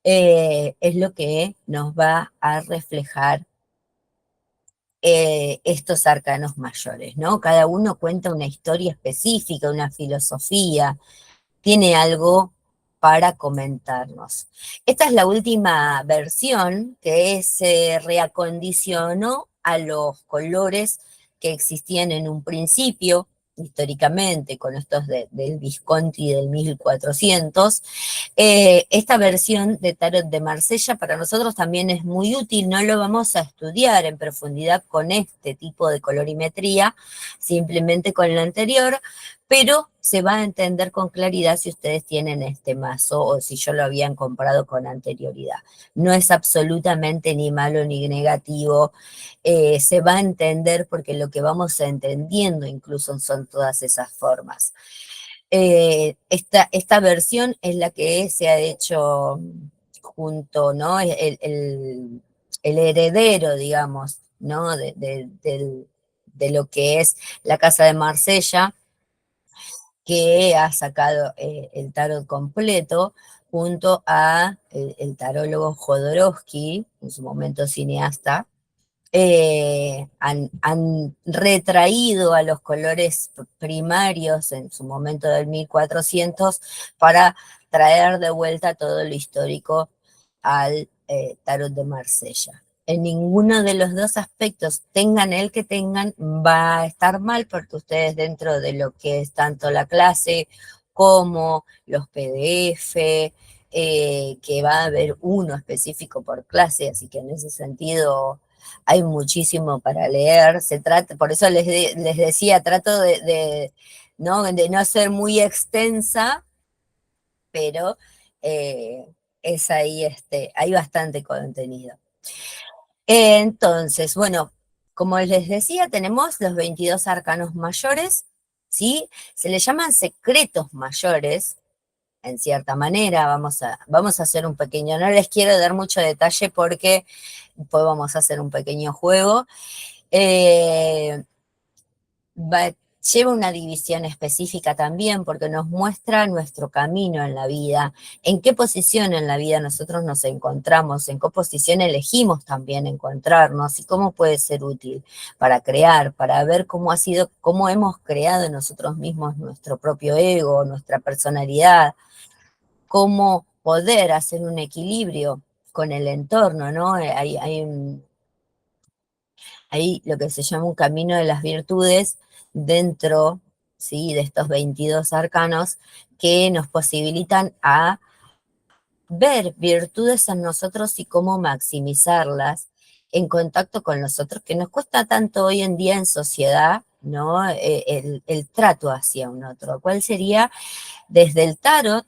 es lo que nos va a reflejar estos arcanos mayores, ¿no? Cada uno cuenta una historia específica, una filosofía, tiene algo para comentarnos. Esta es la última versión que se reacondicionó a los colores que existían en un principio, históricamente, con estos del Visconti del 1400. Esta versión de Tarot de Marsella para nosotros también es muy útil, no lo vamos a estudiar en profundidad con este tipo de colorimetría, simplemente con la anterior, pero se va a entender con claridad si ustedes tienen este mazo o si yo lo habían comprado con anterioridad. No es absolutamente ni malo ni negativo, se va a entender porque lo que vamos entendiendo incluso son todas esas formas. Esta versión es la que se ha hecho junto, ¿no? El heredero, digamos, ¿no? De lo que es la Casa de Marsella, que ha sacado el tarot completo, junto a el tarólogo Jodorowsky, en su momento cineasta, han retraído a los colores primarios en su momento del 1400 para traer de vuelta todo lo histórico al tarot de Marsella. En ninguno de los dos aspectos, tengan el que tengan, va a estar mal porque ustedes dentro de lo que es tanto la clase como los PDF, que va a haber uno específico por clase, así que en ese sentido hay muchísimo para leer. Por eso les decía, trato de no ser muy extensa, pero es ahí, hay bastante contenido. Entonces, bueno, como les decía, tenemos los 22 arcanos mayores, ¿sí? Se les llaman secretos mayores, en cierta manera. Vamos a hacer un pequeño, no les quiero dar mucho detalle porque después vamos a hacer un pequeño juego. lleva una división específica también porque nos muestra nuestro camino en la vida, en qué posición en la vida nosotros nos encontramos, en qué posición elegimos también encontrarnos y cómo puede ser útil para crear, para ver cómo ha sido, cómo hemos creado nosotros mismos nuestro propio ego, nuestra personalidad, cómo poder hacer un equilibrio con el entorno, ¿no? Hay lo que se llama un camino de las virtudes dentro, ¿sí?, de estos 22 arcanos que nos posibilitan a ver virtudes en nosotros y cómo maximizarlas en contacto con los otros, que nos cuesta tanto hoy en día en sociedad, ¿no? El trato hacia un otro. ¿Cuál sería? Desde el tarot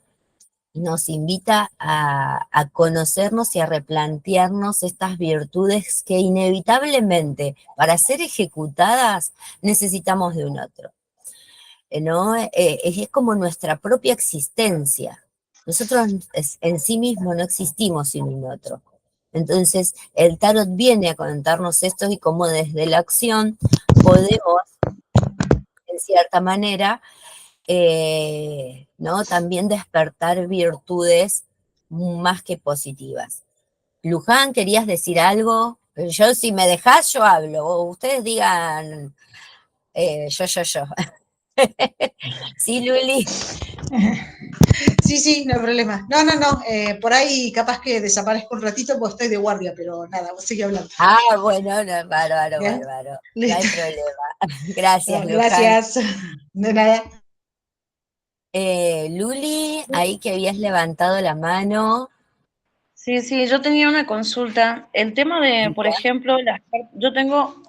nos invita a conocernos y a replantearnos estas virtudes que inevitablemente para ser ejecutadas necesitamos de un otro, ¿no? Es como nuestra propia existencia. Nosotros en sí mismos no existimos sin un otro. Entonces, el tarot viene a contarnos esto y cómo desde la acción podemos, en cierta manera, ¿no?, también despertar virtudes más que positivas. Luján, ¿querías decir algo? Yo, si me dejás, yo hablo. O ustedes digan yo. ¿Sí, Luli? Sí, no hay problema. No. Por ahí capaz que desaparezco un ratito porque estoy de guardia, pero nada, vos sigue hablando. Bueno, no, bárbaro. ¿Bien? No hay problema. Gracias, No, Luján. gracias. De nada. Luli, ahí que habías levantado la mano. Sí, yo tenía una consulta. El tema de, por ejemplo,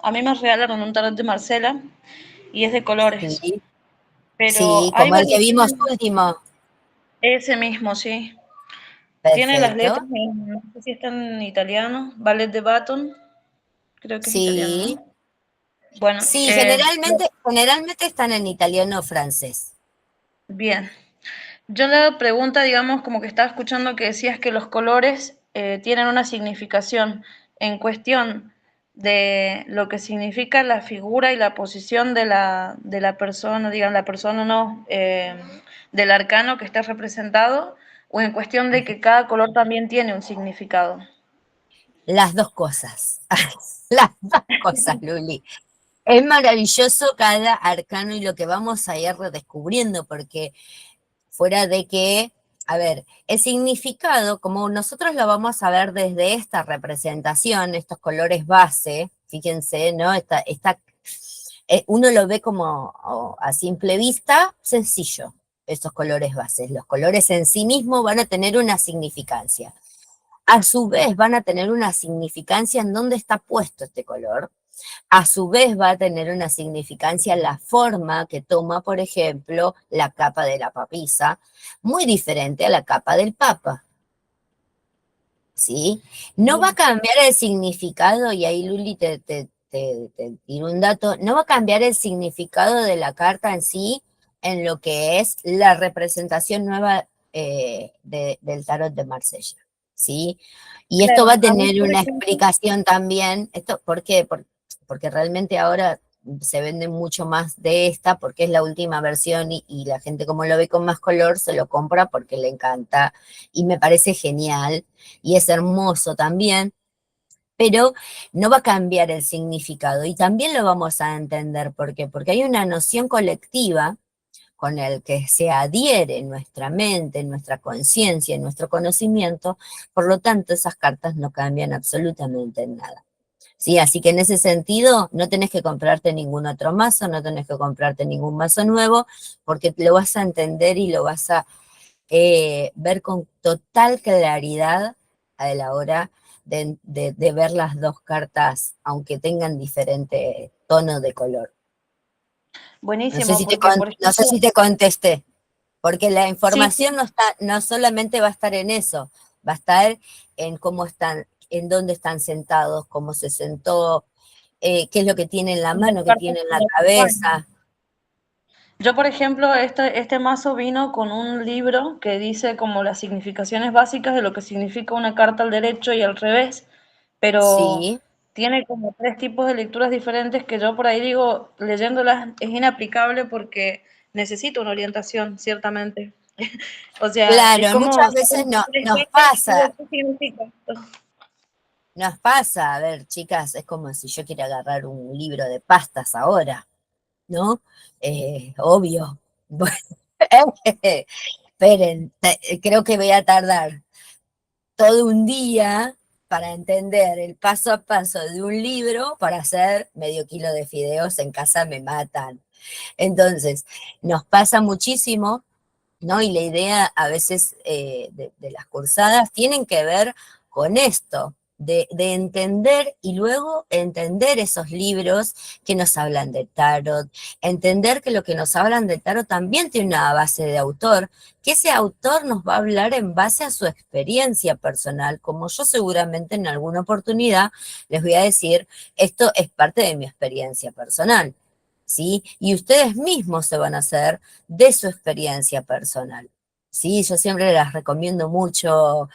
a mí me regalaron un tarot de Marcela y es de colores, Sí, pero sí, hay como el que vimos variaciones. último. Ese mismo, sí. Tiene las Perfecto. letras, no sé si están en italiano, Ballet de Button, creo que es italiano, Sí, ¿no? Bueno, sí, generalmente están en italiano o francés. bien. Yo la pregunta, digamos, como que estaba escuchando que decías que los colores tienen una significación en cuestión de lo que significa la figura y la posición de la persona, digan, la persona no, del arcano que está representado, o en cuestión de que cada color también tiene un significado. Las dos cosas. Las dos cosas, Luli. Es maravilloso cada arcano y lo que vamos a ir redescubriendo, porque fuera de que, a ver, el significado, como nosotros lo vamos a ver desde esta representación, estos colores base, fíjense, ¿no? Uno lo ve como a simple vista, sencillo, estos colores bases. Los colores en sí mismos van a tener una significancia. A su vez van a tener una significancia en dónde está puesto este color. A su vez va a tener una significancia la forma que toma, por ejemplo, la capa de la papisa, muy diferente a la capa del papa. ¿Sí? No va a cambiar el significado, y ahí Luli te tiro un dato, no va a cambiar el significado de la carta en sí en lo que es la representación nueva del tarot de Marsella. ¿Sí? Y esto va a Claro, a mí, tener por una ejemplo, explicación también. ¿Por qué? Porque realmente ahora se vende mucho más de esta, porque es la última versión y la gente, como lo ve con más color, se lo compra porque le encanta y me parece genial y es hermoso también, pero no va a cambiar el significado y también lo vamos a entender. ¿Por qué? Porque hay una noción colectiva con el que se adhiere en nuestra mente, en nuestra conciencia, en nuestro conocimiento, por lo tanto esas cartas no cambian absolutamente en nada. Sí, así que en ese sentido no tenés que comprarte ningún otro mazo, no tenés que comprarte ningún mazo nuevo, porque lo vas a entender y lo vas a ver con total claridad a la hora de ver las dos cartas, aunque tengan diferente tono de color. buenísimo, porque, por No sé ejemplo, si te contesté, porque la sí, información no solamente va a estar en eso, va a estar en cómo están, en dónde están sentados, cómo se sentó, qué es lo que tiene en la las mano, qué cartas tiene en que la lo acompañan. cabeza. Yo, por ejemplo, este mazo vino con un libro que dice como las significaciones básicas de lo que significa una carta al derecho y al revés, pero Sí, tiene como 3 tipos de lecturas diferentes que yo por ahí digo, leyéndolas es inaplicable porque necesito una orientación, ciertamente. O sea, es Claro, como muchas saber veces qué nos digo, pasa, qué significa esto. a ver, chicas, es como si yo quiera agarrar un libro de pastas ahora, ¿no? Obvio. Bueno, esperen, creo que voy a tardar todo un día para entender el paso a paso de un libro para hacer medio kilo de fideos en casa me matan. Entonces, nos pasa muchísimo, ¿no? Y la idea a veces de las cursadas tienen que ver con esto, de entender y luego entender esos libros que nos hablan de tarot, entender que lo que nos hablan de tarot también tiene una base de autor, que ese autor nos va a hablar en base a su experiencia personal, como yo seguramente en alguna oportunidad les voy a decir, esto es parte de mi experiencia personal. ¿Sí? Y ustedes mismos se van a hacer de su experiencia personal. Sí, yo siempre las recomiendo mucho.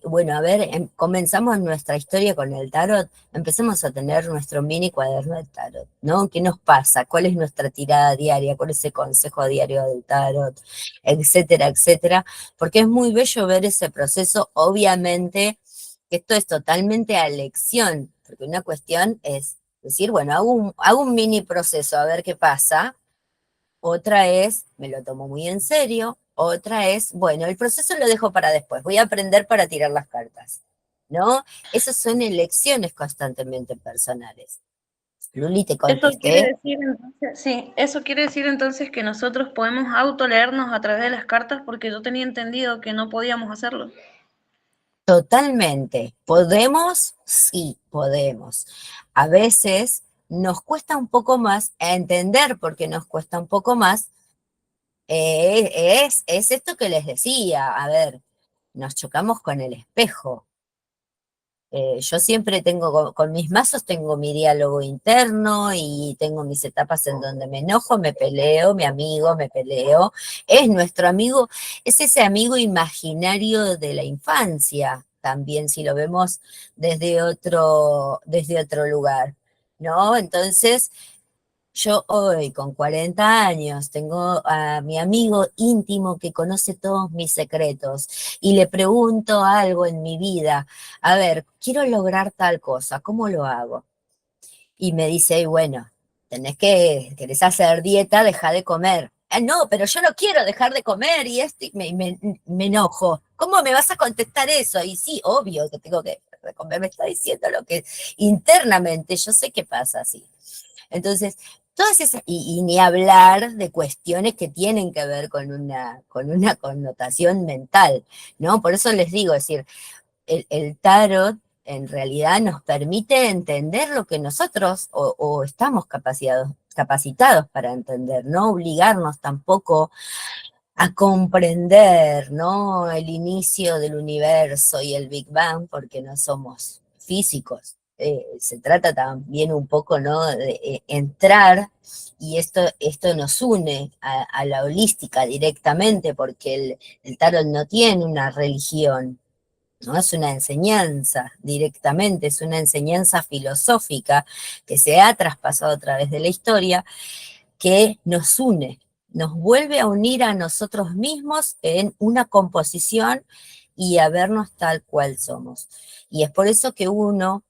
Bueno, a ver, comenzamos nuestra historia con el tarot, empecemos a tener nuestro mini cuaderno de tarot, ¿no? ¿Qué nos pasa? ¿Cuál es nuestra tirada diaria? ¿Cuál es el consejo diario del tarot? Etcétera, etcétera. Porque es muy bello ver ese proceso, obviamente, que esto es totalmente a elección, porque una cuestión es decir, bueno, hago un mini proceso a ver qué pasa. Otra es, me lo tomo muy en serio. Otra es, bueno, el proceso lo dejo para después. Voy a aprender para tirar las cartas. ¿No? Esas son elecciones constantemente personales. Luli, te Eso quiere contesté. decir entonces, sí, eso quiere decir entonces que nosotros podemos autoleernos a través de las cartas porque yo tenía entendido que no podíamos hacerlo. Totalmente. ¿Podemos? Sí, podemos. A veces nos cuesta un poco más entender por qué nos cuesta un poco más. Es esto que les decía. A ver, nos chocamos con el espejo. Yo siempre tengo, con mis mazos tengo mi diálogo interno y tengo mis etapas en donde me enojo, me peleo, mi amigo, me peleo. Es nuestro amigo, es ese amigo imaginario de la infancia, también si lo vemos desde otro lugar, ¿no? Entonces, yo hoy, con 40 años, tengo a mi amigo íntimo que conoce todos mis secretos y le pregunto algo en mi vida, a ver, quiero lograr tal cosa, ¿cómo lo hago? Y me dice, bueno, querés hacer dieta, deja de comer. No, pero yo no quiero dejar de comer y esto, y me enojo. ¿Cómo me vas a contestar eso? Y sí, obvio que tengo que dejar de comer, me está diciendo lo que internamente yo sé que pasa así. Entonces, todas esas, y ni hablar de cuestiones que tienen que ver con una connotación mental, ¿no? Por eso les digo, es decir, el tarot en realidad nos permite entender lo que nosotros o estamos capacitados para entender, no obligarnos tampoco a comprender, ¿no? El inicio del universo y el Big Bang, porque no somos físicos. Se trata también un poco, ¿no? De entrar, y esto nos une a la holística directamente, porque el tarot no tiene una religión, ¿no? Es una enseñanza directamente, es una enseñanza filosófica que se ha traspasado a través de la historia, que nos une, nos vuelve a unir a nosotros mismos en una composición y a vernos tal cual somos. Y es por eso que uno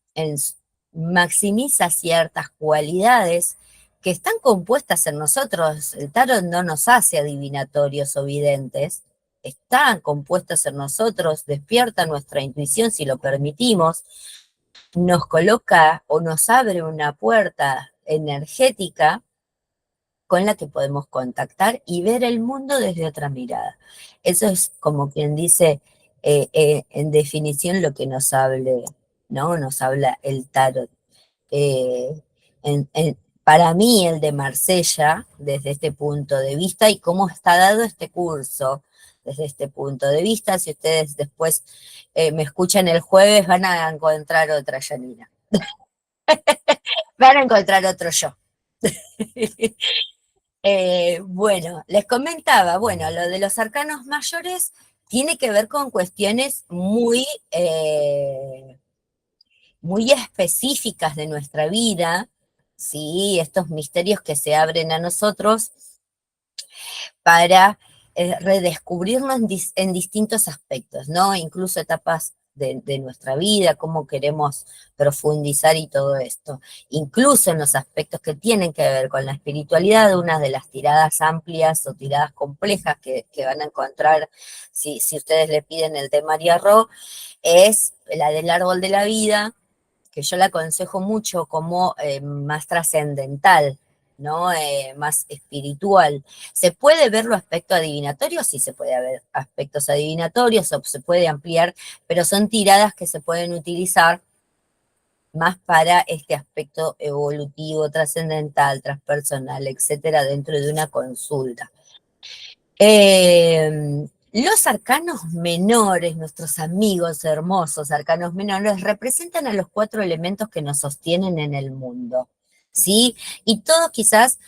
maximiza ciertas cualidades que están compuestas en nosotros. El tarot no nos hace adivinatorios o videntes, están compuestas en nosotros, despierta nuestra intuición si lo permitimos, nos coloca o nos abre una puerta energética con la que podemos contactar y ver el mundo desde otra mirada. Eso es como quien dice, en definición, lo que nos hable, ¿no? Nos habla el tarot. Eh, para mí, el de Marsella, desde este punto de vista, y cómo está dado este curso, desde este punto de vista, si ustedes después me escuchan el jueves, van a encontrar otra Janina. Van a encontrar otro yo. Bueno, les comentaba, bueno, lo de los arcanos mayores tiene que ver con cuestiones muy muy específicas de nuestra vida, ¿sí? Estos misterios que se abren a nosotros para redescubrirnos en distintos aspectos, ¿no? Incluso etapas de nuestra vida, cómo queremos profundizar y todo esto. Incluso en los aspectos que tienen que ver con la espiritualidad, una de las tiradas amplias o tiradas complejas que van a encontrar si ustedes le piden el de María Ro, es la del árbol de la vida, que yo la aconsejo mucho como más trascendental, ¿no? Más espiritual. ¿Se puede ver lo aspecto adivinatorio? Sí, se puede ver aspectos adivinatorios o se puede ampliar, pero son tiradas que se pueden utilizar más para este aspecto evolutivo, trascendental, transpersonal, etcétera, dentro de una consulta. Los arcanos menores, nuestros amigos hermosos arcanos menores, representan a los 4 elementos que nos sostienen en el mundo, ¿sí? Y todos quizás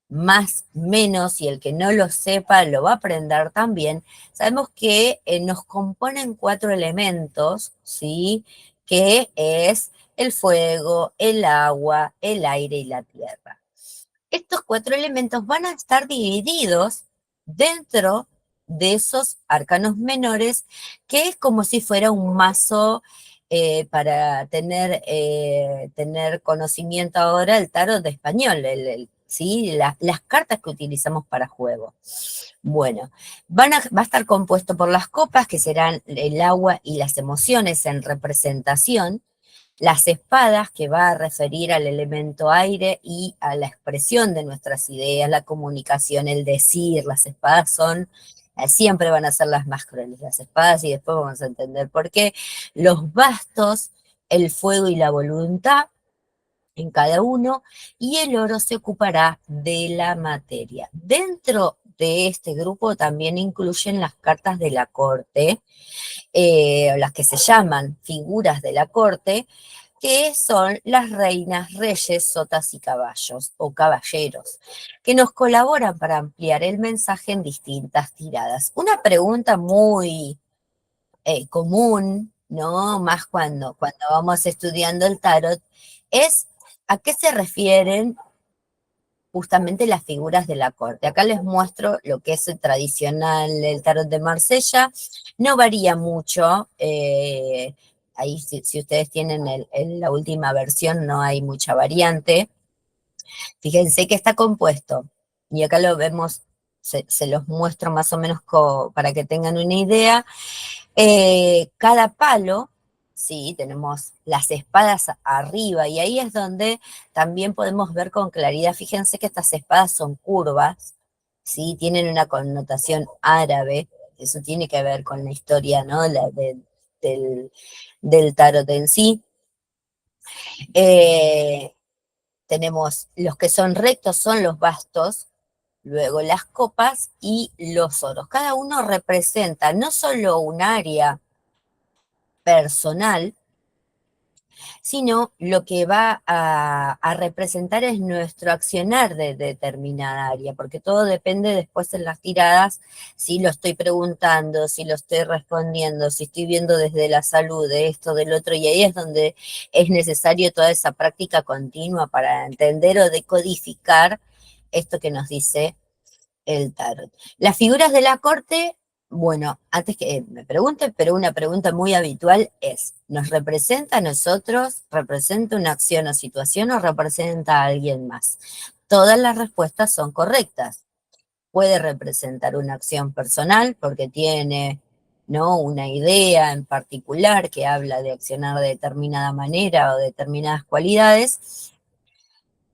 más, menos, y el que no lo sepa lo va a aprender también. Sabemos que nos componen 4 elementos, ¿sí? Que es el fuego, el agua, el aire y la tierra. Estos 4 elementos van a estar divididos dentro de esos arcanos menores, que es como si fuera un mazo para tener conocimiento ahora el tarot de español, ¿sí? Las cartas que utilizamos para juego. Bueno, va a estar compuesto por las copas, que serán el agua y las emociones en representación, las espadas, que va a referir al elemento aire y a la expresión de nuestras ideas, la comunicación, el decir. Las espadas siempre van a ser las más crueles, las espadas, y después vamos a entender por qué. Los bastos, el fuego y la voluntad en cada uno, y el oro se ocupará de la materia. Dentro de este grupo también incluyen las cartas de la corte, las que se llaman figuras de la corte, que son las reinas, reyes, sotas y caballos o caballeros, que nos colaboran para ampliar el mensaje en distintas tiradas. Una pregunta muy común, ¿no? Más cuando vamos estudiando el tarot, es ¿a qué se refieren justamente las figuras de la corte? Acá les muestro lo que es el tradicional, el tarot de Marsella. No varía mucho. Ahí si ustedes tienen la última versión no hay mucha variante. Fíjense que está compuesto, y acá lo vemos, se los muestro más o menos para que tengan una idea. Cada palo, sí, tenemos las espadas arriba, y ahí es donde también podemos ver con claridad. Fíjense que estas espadas son curvas, sí, tienen una connotación árabe. Eso tiene que ver con la historia, ¿no? Del tarot en sí. Tenemos los que son rectos, son los bastos, luego las copas y los oros. Cada uno representa no solo un área personal, sino lo que va a representar es nuestro accionar de determinada área, porque todo depende después en las tiradas, si lo estoy preguntando, si lo estoy respondiendo, si estoy viendo desde la salud, de esto, del otro, y ahí es donde es necesario toda esa práctica continua para entender o decodificar esto que nos dice el tarot. Las figuras de la corte, bueno, antes que me pregunten, pero una pregunta muy habitual es, ¿nos representa a nosotros, representa una acción o situación o representa a alguien más? Todas las respuestas son correctas. Puede representar una acción personal porque tiene, ¿no?, una idea en particular que habla de accionar de determinada manera o determinadas cualidades.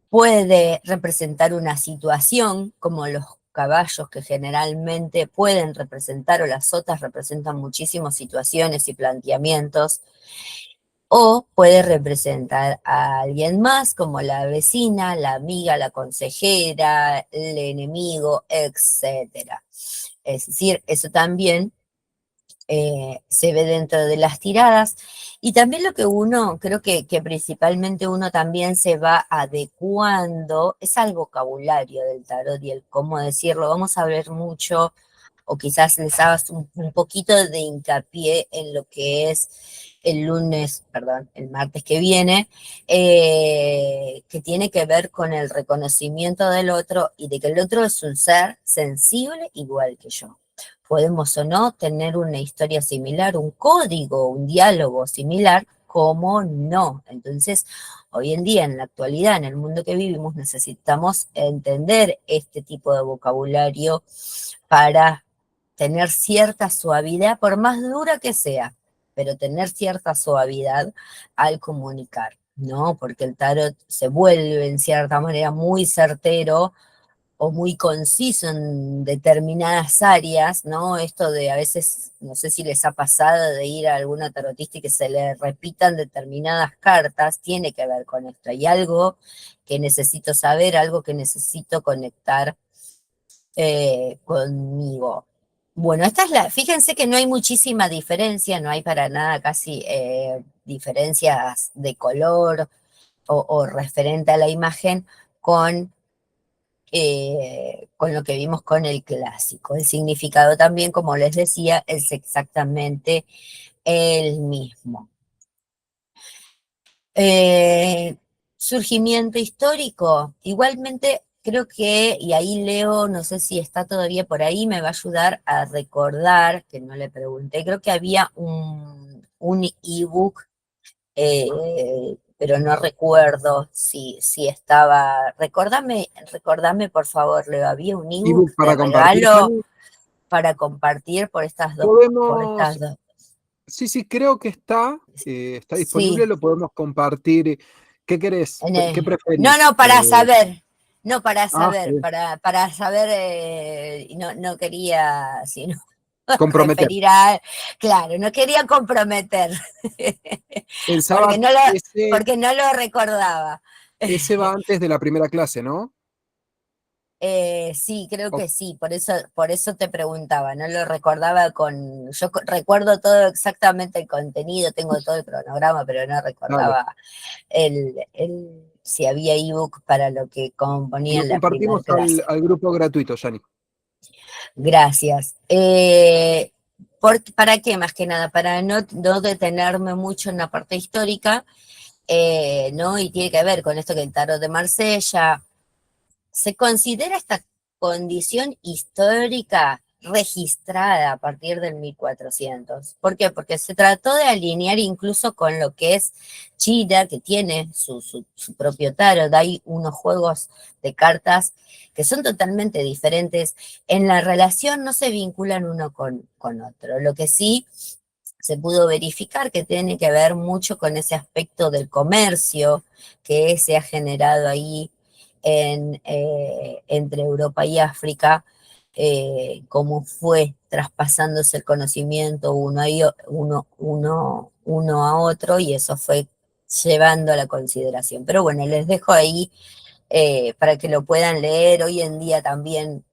Puede representar una situación, como los caballos, que generalmente pueden representar, o las sotas representan muchísimas situaciones y planteamientos, o puede representar a alguien más, como la vecina, la amiga, la consejera, el enemigo, etcétera. Es decir, eso también se ve dentro de las tiradas. Y también lo que uno, creo que principalmente uno también se va adecuando es al vocabulario del tarot y el cómo decirlo. Vamos a ver mucho o quizás les hagas un poquito de hincapié en lo que es el martes que viene, que tiene que ver con el reconocimiento del otro y de que el otro es un ser sensible igual que yo. Podemos o no tener una historia similar, un código, un diálogo similar, ¿cómo no? Entonces, hoy en día, en la actualidad, en el mundo que vivimos, necesitamos entender este tipo de vocabulario para tener cierta suavidad, por más dura que sea, pero tener cierta suavidad al comunicar, ¿no? Porque el tarot se vuelve en cierta manera muy certero o muy conciso en determinadas áreas, ¿no? Esto de a veces, no sé si les ha pasado de ir a alguna tarotista y que se le repitan determinadas cartas, tiene que ver con esto. Hay algo que necesito saber, algo que necesito conectar conmigo. Bueno, fíjense que no hay muchísima diferencia, no hay para nada casi diferencias de color o referente a la imagen con lo que vimos con el clásico. El significado también, como les decía, es exactamente el mismo. Surgimiento histórico, igualmente creo que, y ahí Leo, no sé si está todavía por ahí, me va a ayudar a recordar, que no le pregunté, creo que había un ebook, pero no recuerdo si estaba, recordame por favor, Leo, había un ebook ¿Ebook de para compartir, regalo Jani? para compartir por estas dos, Podemos, sí, creo que está disponible, sí. lo podemos compartir. ¿Qué querés? ¿Qué No, preferís? no, para saber, no para Está saber, bien. para saber, y no quería, sino Comprometer. referir claro, no quería comprometer, Pensaba porque que porque no lo recordaba. ese va antes de la primera clase, ¿no? Sí, creo O- que sí, por eso te preguntaba, no lo recordaba recuerdo todo exactamente el contenido, tengo todo el cronograma, pero no Dale. recordaba si había ebook para lo que componía Lo en la primera compartimos al, clase. al grupo gratuito, Jani. Gracias. ¿Para qué? Más que nada, para no detenerme mucho en la parte histórica, ¿no? Y tiene que ver con esto que el tarot de Marsella. Se considera esta condición histórica registrada a partir del 1400. ¿Por qué? Porque se trató de alinear incluso con lo que es China, que tiene su propio tarot. Hay unos juegos de cartas que son totalmente diferentes. En la relación no se vinculan uno con otro. Lo que sí se pudo verificar que tiene que ver mucho con ese aspecto del comercio que se ha generado ahí entre Europa y África, cómo fue traspasándose el conocimiento uno a otro, y eso fue llevando a la consideración. Pero bueno, les dejo ahí para que lo puedan leer. Hoy en día también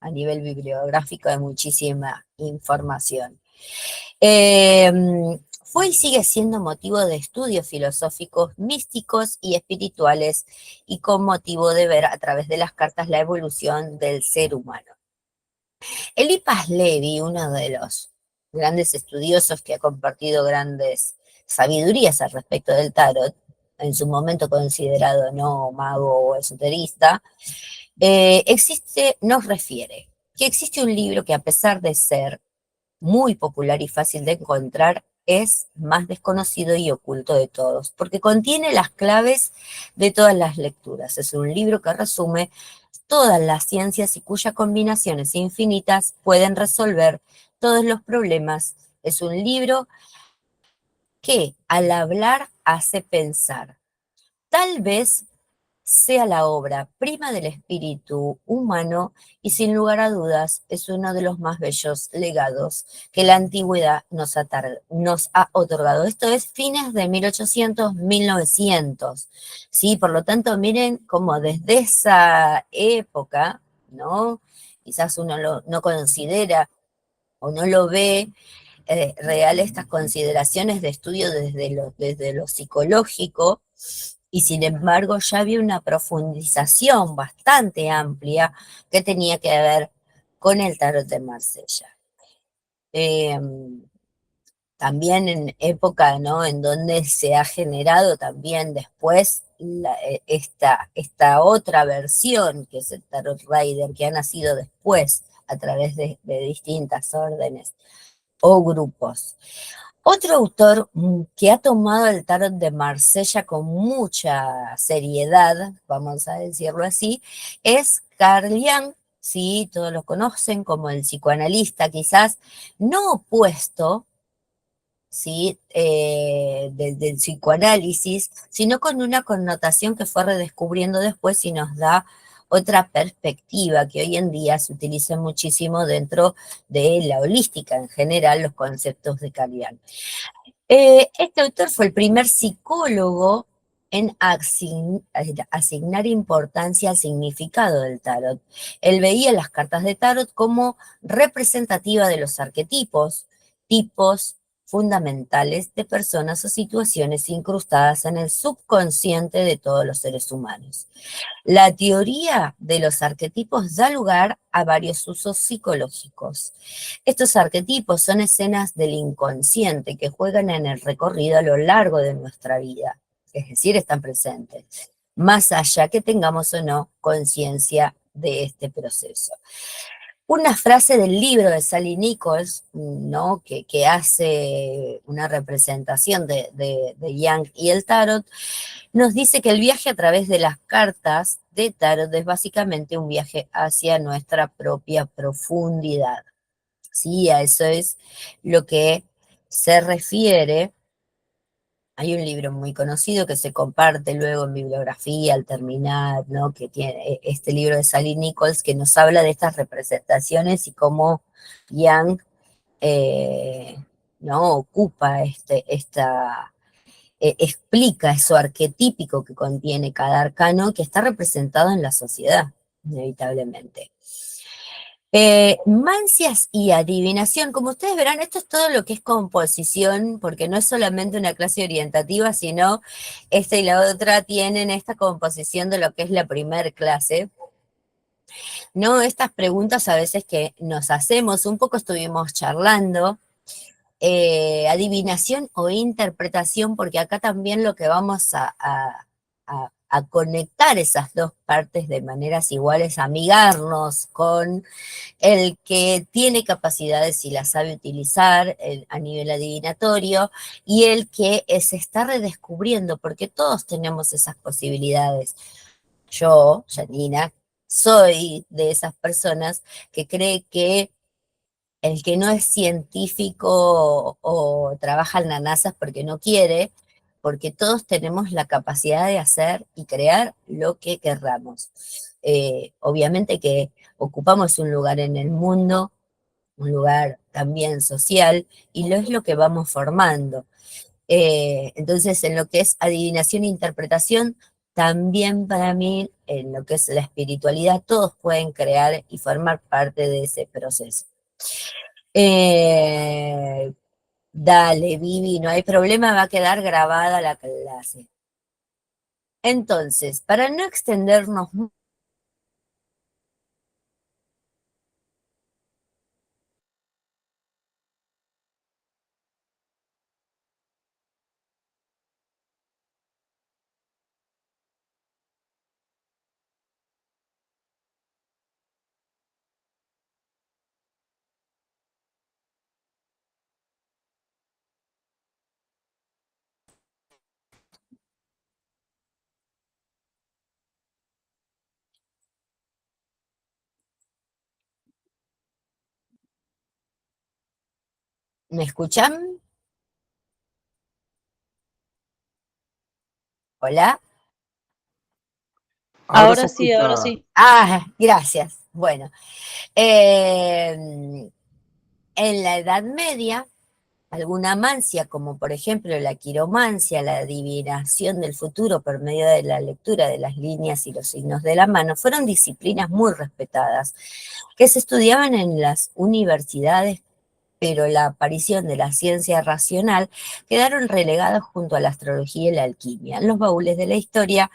a nivel bibliográfico hay muchísima información. Fue y sigue siendo motivo de estudios filosóficos, místicos y espirituales, y con motivo de ver a través de las cartas la evolución del ser humano. Eliphas Levi, uno de los grandes estudiosos que ha compartido grandes sabidurías al respecto del tarot, en su momento considerado no mago o esoterista, nos refiere que existe un libro que, a pesar de ser muy popular y fácil de encontrar, es más desconocido y oculto de todos, porque contiene las claves de todas las lecturas. Es un libro que resume todas las ciencias y cuyas combinaciones infinitas pueden resolver todos los problemas. Es un libro que, al hablar, hace pensar. Tal vez sea la obra prima del espíritu humano, y sin lugar a dudas es uno de los más bellos legados que la antigüedad nos ha otorgado. Esto es fines de 1800, 1900, ¿sí? Por lo tanto, miren cómo desde esa época, ¿no? Quizás uno no considera o no lo ve real estas consideraciones de estudio desde lo psicológico, y sin embargo ya había una profundización bastante amplia que tenía que ver con el tarot de Marsella. También en época, ¿no?, en donde se ha generado también después esta otra versión, que es el Tarot Rider, que ha nacido después a través de distintas órdenes o grupos. Otro autor que ha tomado el tarot de Marsella con mucha seriedad, vamos a decirlo así, es Carl Jung. Sí, todos lo conocen como el psicoanalista, quizás no opuesto, ¿sí?, del psicoanálisis, sino con una connotación que fue redescubriendo después y nos da otra perspectiva que hoy en día se utiliza muchísimo dentro de la holística en general, los conceptos de Carl Jung. Este autor fue el primer psicólogo en asignar importancia al significado del tarot. Él veía las cartas de tarot como representativa de los arquetipos, tipos fundamentales de personas o situaciones incrustadas en el subconsciente de todos los seres humanos. La teoría de los arquetipos da lugar a varios usos psicológicos. Estos arquetipos son escenas del inconsciente que juegan en el recorrido a lo largo de nuestra vida, es decir, están presentes, más allá que tengamos o no conciencia de este proceso. Una frase del libro de Sally Nichols, ¿no?, que hace una representación de Jung y el tarot, nos dice que el viaje a través de las cartas de tarot es básicamente un viaje hacia nuestra propia profundidad. Sí, a eso es lo que se refiere. Hay un libro muy conocido que se comparte luego en bibliografía al terminar, ¿no?, que tiene este libro de Sally Nichols, que nos habla de estas representaciones y cómo Jung ¿no?, ocupa explica eso arquetípico que contiene cada arcano, que está representado en la sociedad, inevitablemente. Mancias y adivinación, como ustedes verán, esto es todo lo que es composición, porque no es solamente una clase orientativa, sino esta y la otra tienen esta composición de lo que es la primer clase. No, estas preguntas a veces que nos hacemos, un poco estuvimos charlando, adivinación o interpretación, porque acá también lo que vamos a conectar esas dos partes de maneras iguales, amigarnos con el que tiene capacidades y las sabe utilizar a nivel adivinatorio, y el que se está redescubriendo, porque todos tenemos esas posibilidades. Yo, Janina, soy de esas personas que cree que el que no es científico o trabaja en la NASA es porque no quiere, porque todos tenemos la capacidad de hacer y crear lo que querramos. Obviamente que ocupamos un lugar en el mundo, un lugar también social, y es lo que vamos formando. Entonces, en lo que es adivinación e interpretación, también para mí, en lo que es la espiritualidad, todos pueden crear y formar parte de ese proceso. Dale, Vivi, no hay problema, va a quedar grabada la clase. Entonces, para no extendernos mucho, ¿me escuchan? ¿Hola? Ahora sí, ahora sí. Ah, gracias. Bueno, en la Edad Media, alguna mancia, como por ejemplo la quiromancia, la adivinación del futuro por medio de la lectura de las líneas y los signos de la mano, fueron disciplinas muy respetadas, que se estudiaban en las universidades, pero la aparición de la ciencia racional quedaron relegadas junto a la astrología y la alquimia en los baúles de la historia,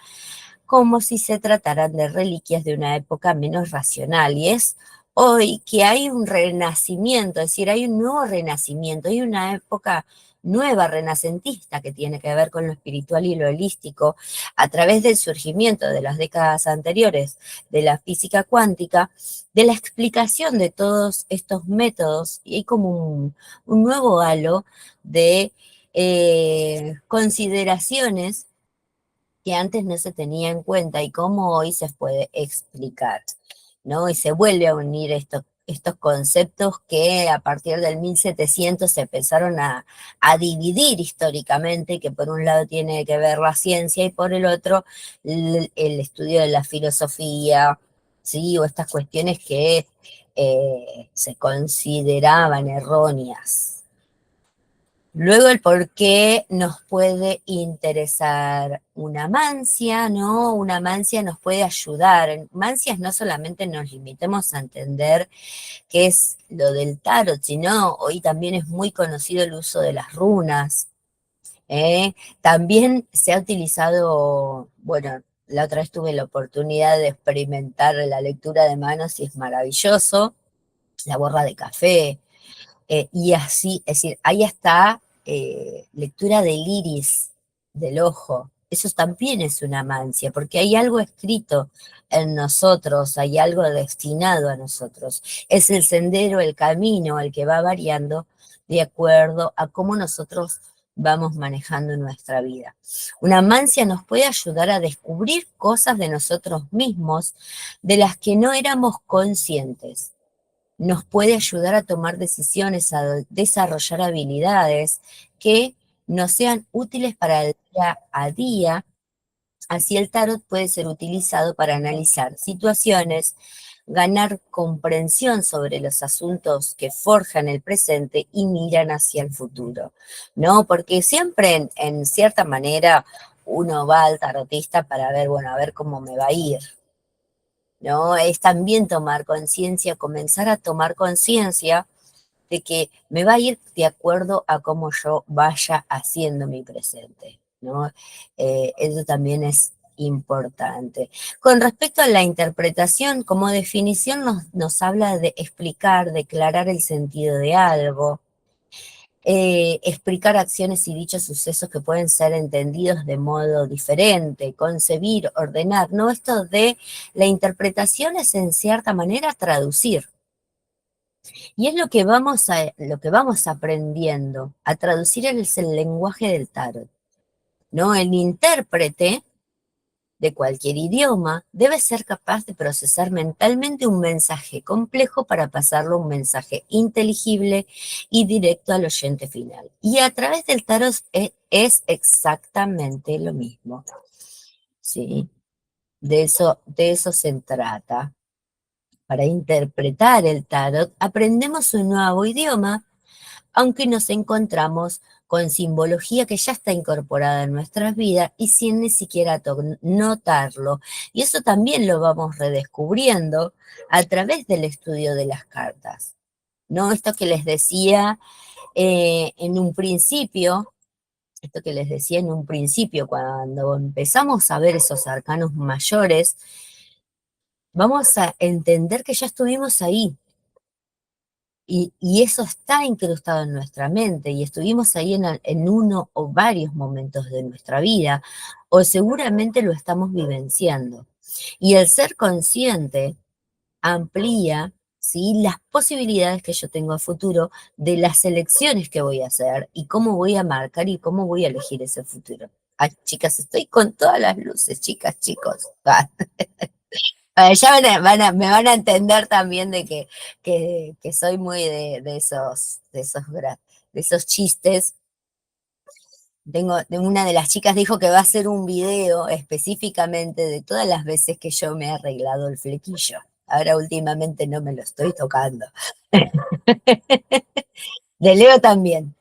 como si se trataran de reliquias de una época menos racional, y es hoy que hay un renacimiento, es decir, hay un nuevo renacimiento, hay una época nueva renacentista que tiene que ver con lo espiritual y lo holístico a través del surgimiento de las décadas anteriores de la física cuántica, de la explicación de todos estos métodos, y hay como un nuevo halo de consideraciones que antes no se tenía en cuenta y cómo hoy se puede explicar, ¿no? Y se vuelve a unir estos conceptos que a partir del 1700 se empezaron a dividir históricamente, que por un lado tiene que ver la ciencia y por el otro el estudio de la filosofía, ¿sí? O estas cuestiones que se consideraban erróneas. Luego el por qué nos puede interesar una mancia, ¿no? Una mancia nos puede ayudar. En mancias no solamente nos limitemos a entender qué es lo del tarot, sino hoy también es muy conocido el uso de las runas. También se ha utilizado, bueno, la otra vez tuve la oportunidad de experimentar la lectura de manos y es maravilloso, la borra de café. Y así, es decir, ahí está lectura del iris, del ojo. Eso también es una mancia, porque hay algo escrito en nosotros, hay algo destinado a nosotros. Es el sendero, el camino, el que va variando de acuerdo a cómo nosotros vamos manejando nuestra vida. Una mancia nos puede ayudar a descubrir cosas de nosotros mismos de las que no éramos conscientes. Nos puede ayudar a tomar decisiones, a desarrollar habilidades que nos sean útiles para el día a día. Así el tarot puede ser utilizado para analizar situaciones, ganar comprensión sobre los asuntos que forjan el presente y miran hacia el futuro, ¿no? Porque siempre en cierta manera uno va al tarotista para ver, bueno, a ver cómo me va a ir, ¿no? Es también tomar conciencia, comenzar a tomar conciencia de que me va a ir de acuerdo a cómo yo vaya haciendo mi presente, ¿no? Eso también es importante. Con respecto a la interpretación, como definición nos habla de explicar, declarar el sentido de algo, explicar acciones y dichos sucesos que pueden ser entendidos de modo diferente, concebir, ordenar, ¿no? Esto de la interpretación es en cierta manera traducir. Y es lo que vamos aprendiendo, a traducir es el lenguaje del tarot, ¿no? El intérprete de cualquier idioma debe ser capaz de procesar mentalmente un mensaje complejo para pasarlo a un mensaje inteligible y directo al oyente final. Y a través del tarot es exactamente lo mismo, ¿sí? De eso se trata. Para interpretar el tarot aprendemos un nuevo idioma, aunque nos encontramos con simbología que ya está incorporada en nuestras vidas y sin ni siquiera notarlo. Y eso también lo vamos redescubriendo a través del estudio de las cartas, ¿no? Esto que les decía en un principio, cuando empezamos a ver esos arcanos mayores, vamos a entender que ya estuvimos ahí. Y eso está incrustado en nuestra mente y estuvimos ahí en uno o varios momentos de nuestra vida, o seguramente lo estamos vivenciando. Y el ser consciente amplía, ¿sí?, las posibilidades que yo tengo a futuro de las elecciones que voy a hacer y cómo voy a marcar y cómo voy a elegir ese futuro. Ay, chicas, estoy con todas las luces, chicas, chicos. Ya me van a entender también de que soy muy de esos chistes. Una de las chicas dijo que va a hacer un video específicamente de todas las veces que yo me he arreglado el flequillo. Ahora últimamente no me lo estoy tocando. De Leo también.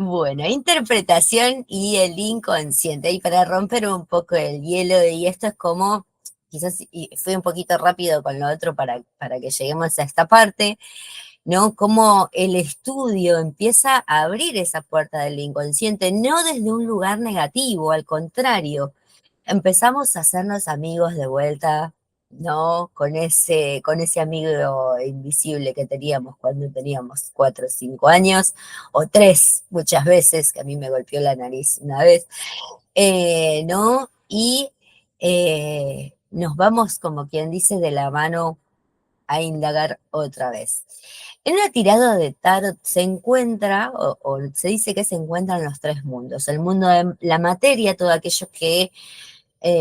Bueno, interpretación y el inconsciente. Y para romper un poco el hielo, y esto es como, quizás fui un poquito rápido con lo otro para que lleguemos a esta parte, ¿no? Como el estudio empieza a abrir esa puerta del inconsciente, no desde un lugar negativo, al contrario, empezamos a hacernos amigos de vuelta ¿no? Con ese amigo invisible que teníamos cuando teníamos 4 o 5 años, o 3 muchas veces, que a mí me golpeó la nariz una vez, ¿no? Y nos vamos, como quien dice, de la mano a indagar otra vez. En una tirada de tarot se encuentra, o se dice que se encuentran los 3 mundos: el mundo de la materia, todo aquello que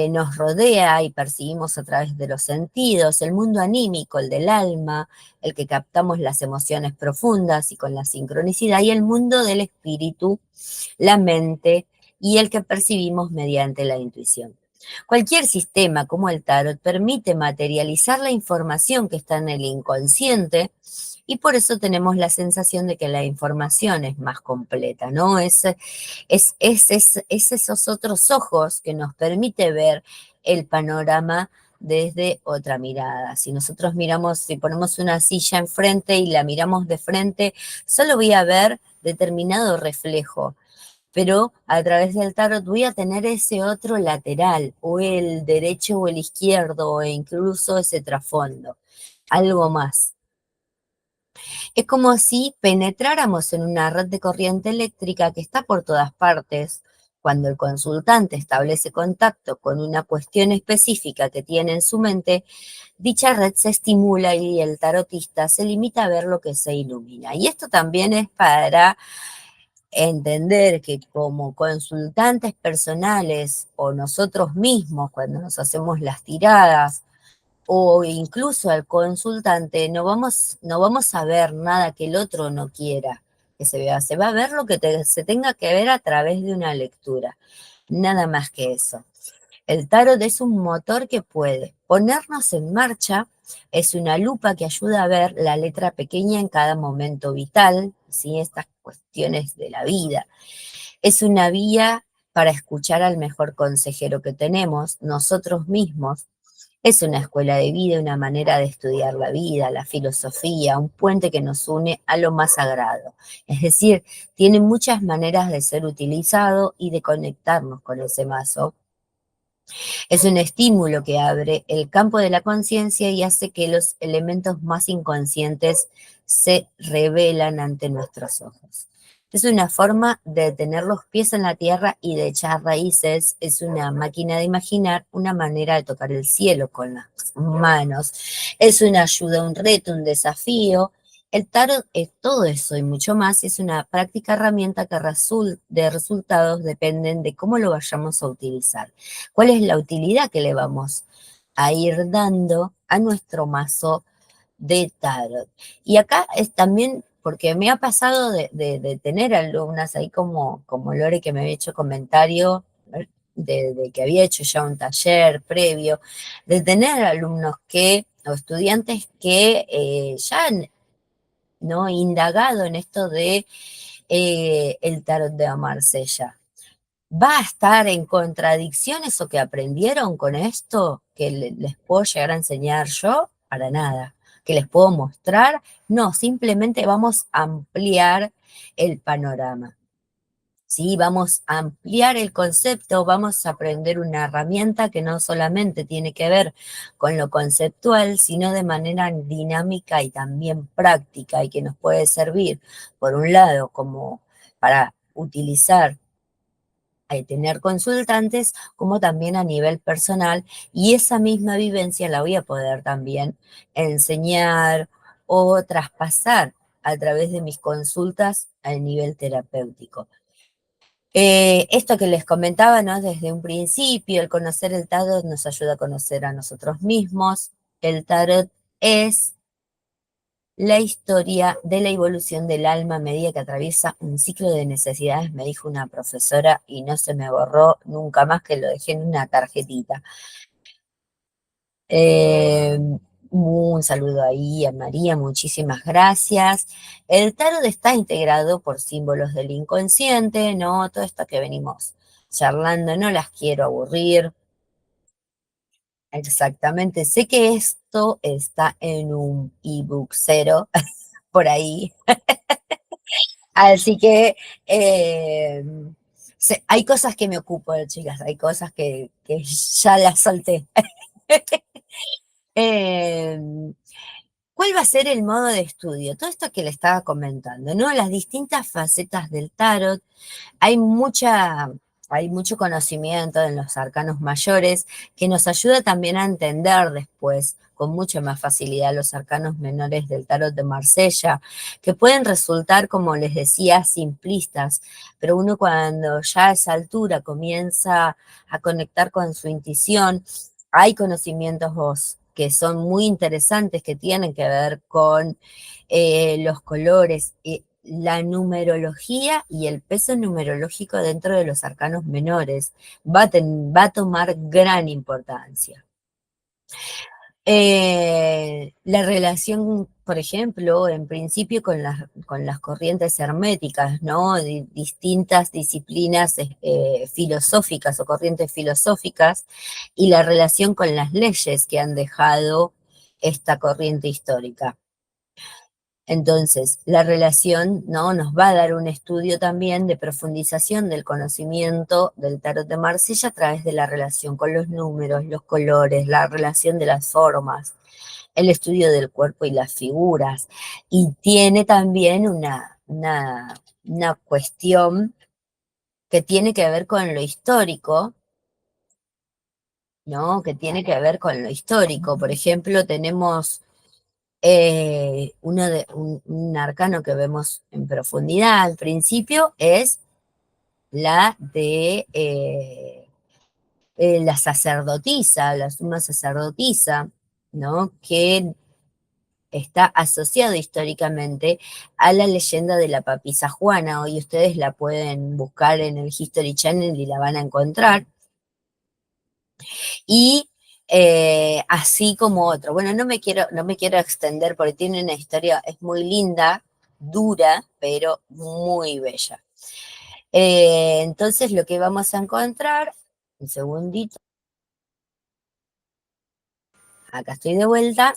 nos rodea y percibimos a través de los sentidos; el mundo anímico, el del alma, el que captamos las emociones profundas y con la sincronicidad; y el mundo del espíritu, la mente, y el que percibimos mediante la intuición. Cualquier sistema como el tarot permite materializar la información que está en el inconsciente, y por eso tenemos la sensación de que la información es más completa, ¿no? Es esos otros ojos que nos permite ver el panorama desde otra mirada. Si nosotros miramos, si ponemos una silla enfrente y la miramos de frente, solo voy a ver determinado reflejo, pero a través del tarot voy a tener ese otro lateral, o el derecho o el izquierdo, e incluso ese trasfondo, algo más. Es como si penetráramos en una red de corriente eléctrica que está por todas partes. Cuando el consultante establece contacto con una cuestión específica que tiene en su mente, dicha red se estimula y el tarotista se limita a ver lo que se ilumina. Y esto también es para entender que como consultantes personales, o nosotros mismos cuando nos hacemos las tiradas, o incluso al consultante, no vamos a ver nada que el otro no quiera que se vea. Se va a ver lo que se tenga que ver a través de una lectura, nada más que eso. El tarot es un motor que puede ponernos en marcha, es una lupa que ayuda a ver la letra pequeña en cada momento vital, ¿sí? Estas cuestiones de la vida. Es una vía para escuchar al mejor consejero que tenemos, nosotros mismos. Es una escuela de vida, una manera de estudiar la vida, la filosofía, un puente que nos une a lo más sagrado. Es decir, tiene muchas maneras de ser utilizado y de conectarnos con ese mazo. Es un estímulo que abre el campo de la conciencia y hace que los elementos más inconscientes se revelan ante nuestros ojos. Es una forma de tener los pies en la tierra y de echar raíces. Es una máquina de imaginar, una manera de tocar el cielo con las manos. Es una ayuda, un reto, un desafío. El tarot es todo eso y mucho más. Es una práctica herramienta que de resultados dependen de cómo lo vayamos a utilizar. ¿Cuál es la utilidad que le vamos a ir dando a nuestro mazo de tarot? Y acá es también, porque me ha pasado de tener alumnas ahí como Lore, que me había hecho comentario de que había hecho ya un taller previo, de tener alumnos o estudiantes que ya han, ¿no?, indagado en esto de el tarot de Marsella. ¿Va a estar en contradicción eso que aprendieron con esto que les puedo llegar a enseñar yo? Para nada. ¿Que les puedo mostrar? No, simplemente vamos a ampliar el panorama. ¿Sí? Vamos a ampliar el concepto, vamos a aprender una herramienta que no solamente tiene que ver con lo conceptual, sino de manera dinámica y también práctica, y que nos puede servir, por un lado, como para utilizar tener consultantes, como también a nivel personal, y esa misma vivencia la voy a poder también enseñar o traspasar a través de mis consultas a nivel terapéutico. Esto que les comentaba, ¿no?, desde un principio, el conocer el tarot nos ayuda a conocer a nosotros mismos. El tarot es la historia de la evolución del alma a medida que atraviesa un ciclo de necesidades, me dijo una profesora, y no se me borró nunca más, que lo dejé en una tarjetita. Un saludo ahí a María, muchísimas gracias. El tarot está integrado por símbolos del inconsciente, ¿no? Todo esto que venimos charlando, no las quiero aburrir. Exactamente, sé que esto está en un ebook cero, por ahí. Así que hay cosas que me ocupo, chicas, hay cosas que ya las solté. ¿Cuál va a ser el modo de estudio? Todo esto que le estaba comentando, ¿no? Las distintas facetas del tarot. Hay mucho conocimiento en los arcanos mayores que nos ayuda también a entender después con mucha más facilidad los arcanos menores del tarot de Marsella, que pueden resultar, como les decía, simplistas, pero uno cuando ya a esa altura comienza a conectar con su intuición, hay conocimientos que son muy interesantes, que tienen que ver con los colores, la numerología y el peso numerológico dentro de los arcanos menores va a tomar gran importancia. La relación, por ejemplo, en principio con las corrientes herméticas, ¿no? Distintas disciplinas filosóficas o corrientes filosóficas, y la relación con las leyes que han dejado esta corriente histórica. Entonces, la relación, ¿no? Nos va a dar un estudio también de profundización del conocimiento del tarot de Marsella a través de la relación con los números, los colores, la relación de las formas, el estudio del cuerpo y las figuras. Y tiene también una cuestión que tiene que ver con lo histórico, ¿no? Que tiene que ver con lo histórico. Por ejemplo, tenemos un arcano que vemos en profundidad al principio es la de la sacerdotisa, la suma sacerdotisa, ¿no? Que está asociado históricamente a la leyenda de la papisa Juana. Hoy ustedes la pueden buscar en el History Channel y la van a encontrar. Y así como otro. Bueno, no me quiero extender porque tiene una historia, es muy linda, dura, pero muy bella. Entonces lo que vamos a encontrar, un segundito, acá estoy de vuelta,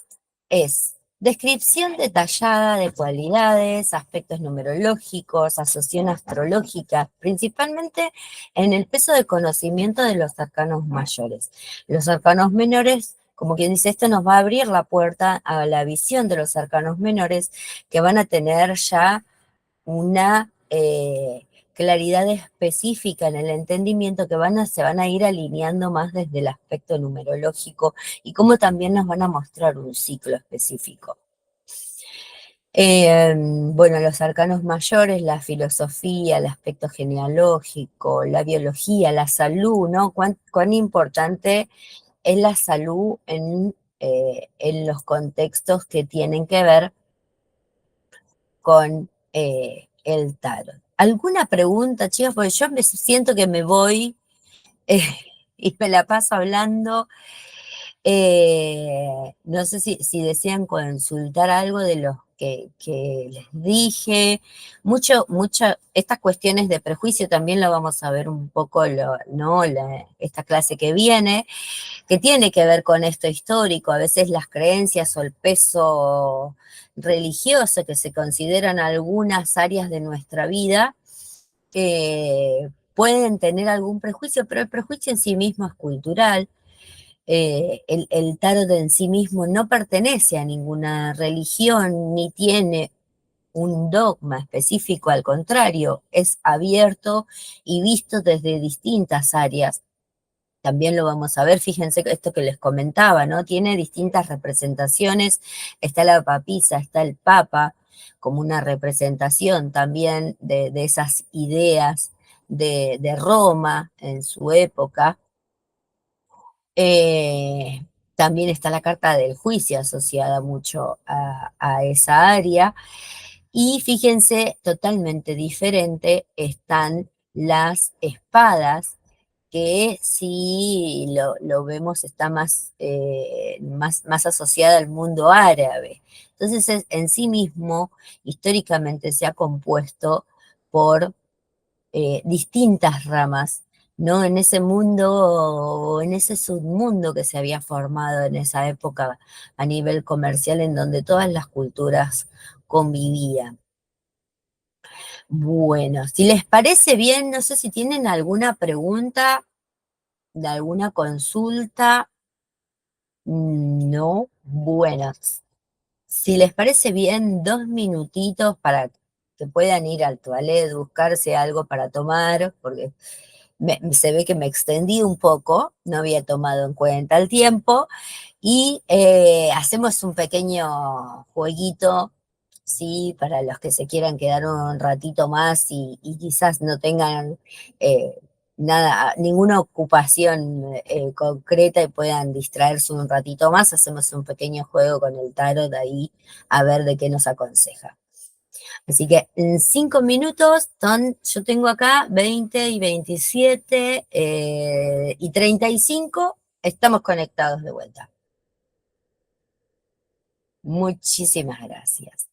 es descripción detallada de cualidades, aspectos numerológicos, asociación astrológica, principalmente en el peso de conocimiento de los arcanos mayores. Los arcanos menores, como quien dice, esto nos va a abrir la puerta a la visión de los arcanos menores que van a tener ya una claridad específica en el entendimiento que se van a ir alineando más desde el aspecto numerológico y cómo también nos van a mostrar un ciclo específico. Bueno, los arcanos mayores, la filosofía, el aspecto genealógico, la biología, la salud, ¿no? Cuán importante es la salud en los contextos que tienen que ver con el tarot. ¿Alguna pregunta, chicos? Porque yo me siento que me voy eh, y me la paso hablando. No sé si desean consultar algo de los que les dije. Estas cuestiones de prejuicio también lo vamos a ver un poco, ¿no? Esta clase que viene, que tiene que ver con esto histórico, a veces las creencias o el peso religioso que se consideran algunas áreas de nuestra vida, pueden tener algún prejuicio, pero el prejuicio en sí mismo es cultural. El tarot en sí mismo no pertenece a ninguna religión ni tiene un dogma específico, al contrario, es abierto y visto desde distintas áreas. También lo vamos a ver, fíjense esto que les comentaba, ¿no? Tiene distintas representaciones, está la papisa, está el papa, como una representación también de esas ideas de Roma en su época. También está la carta del juicio asociada mucho a esa área. Y fíjense, totalmente diferente están las espadas, que si lo vemos está más asociada al mundo árabe. Entonces, en sí mismo, históricamente se ha compuesto por distintas ramas, ¿no? En ese mundo, en ese submundo que se había formado en esa época a nivel comercial, en donde todas las culturas convivían. Bueno, si les parece bien, no sé si tienen alguna pregunta, de alguna consulta. No, bueno, si les parece bien, 2 minutitos para que puedan ir al toilet, buscarse algo para tomar, porque se ve que me extendí un poco, no había tomado en cuenta el tiempo, y hacemos un pequeño jueguito, sí, para los que se quieran quedar un ratito más y quizás no tengan eh, nada, ninguna ocupación concreta y puedan distraerse un ratito más, hacemos un pequeño juego con el tarot ahí a ver de qué nos aconseja. Así que en 5 minutos yo tengo acá 20 y 27 y 35, estamos conectados de vuelta. Muchísimas gracias.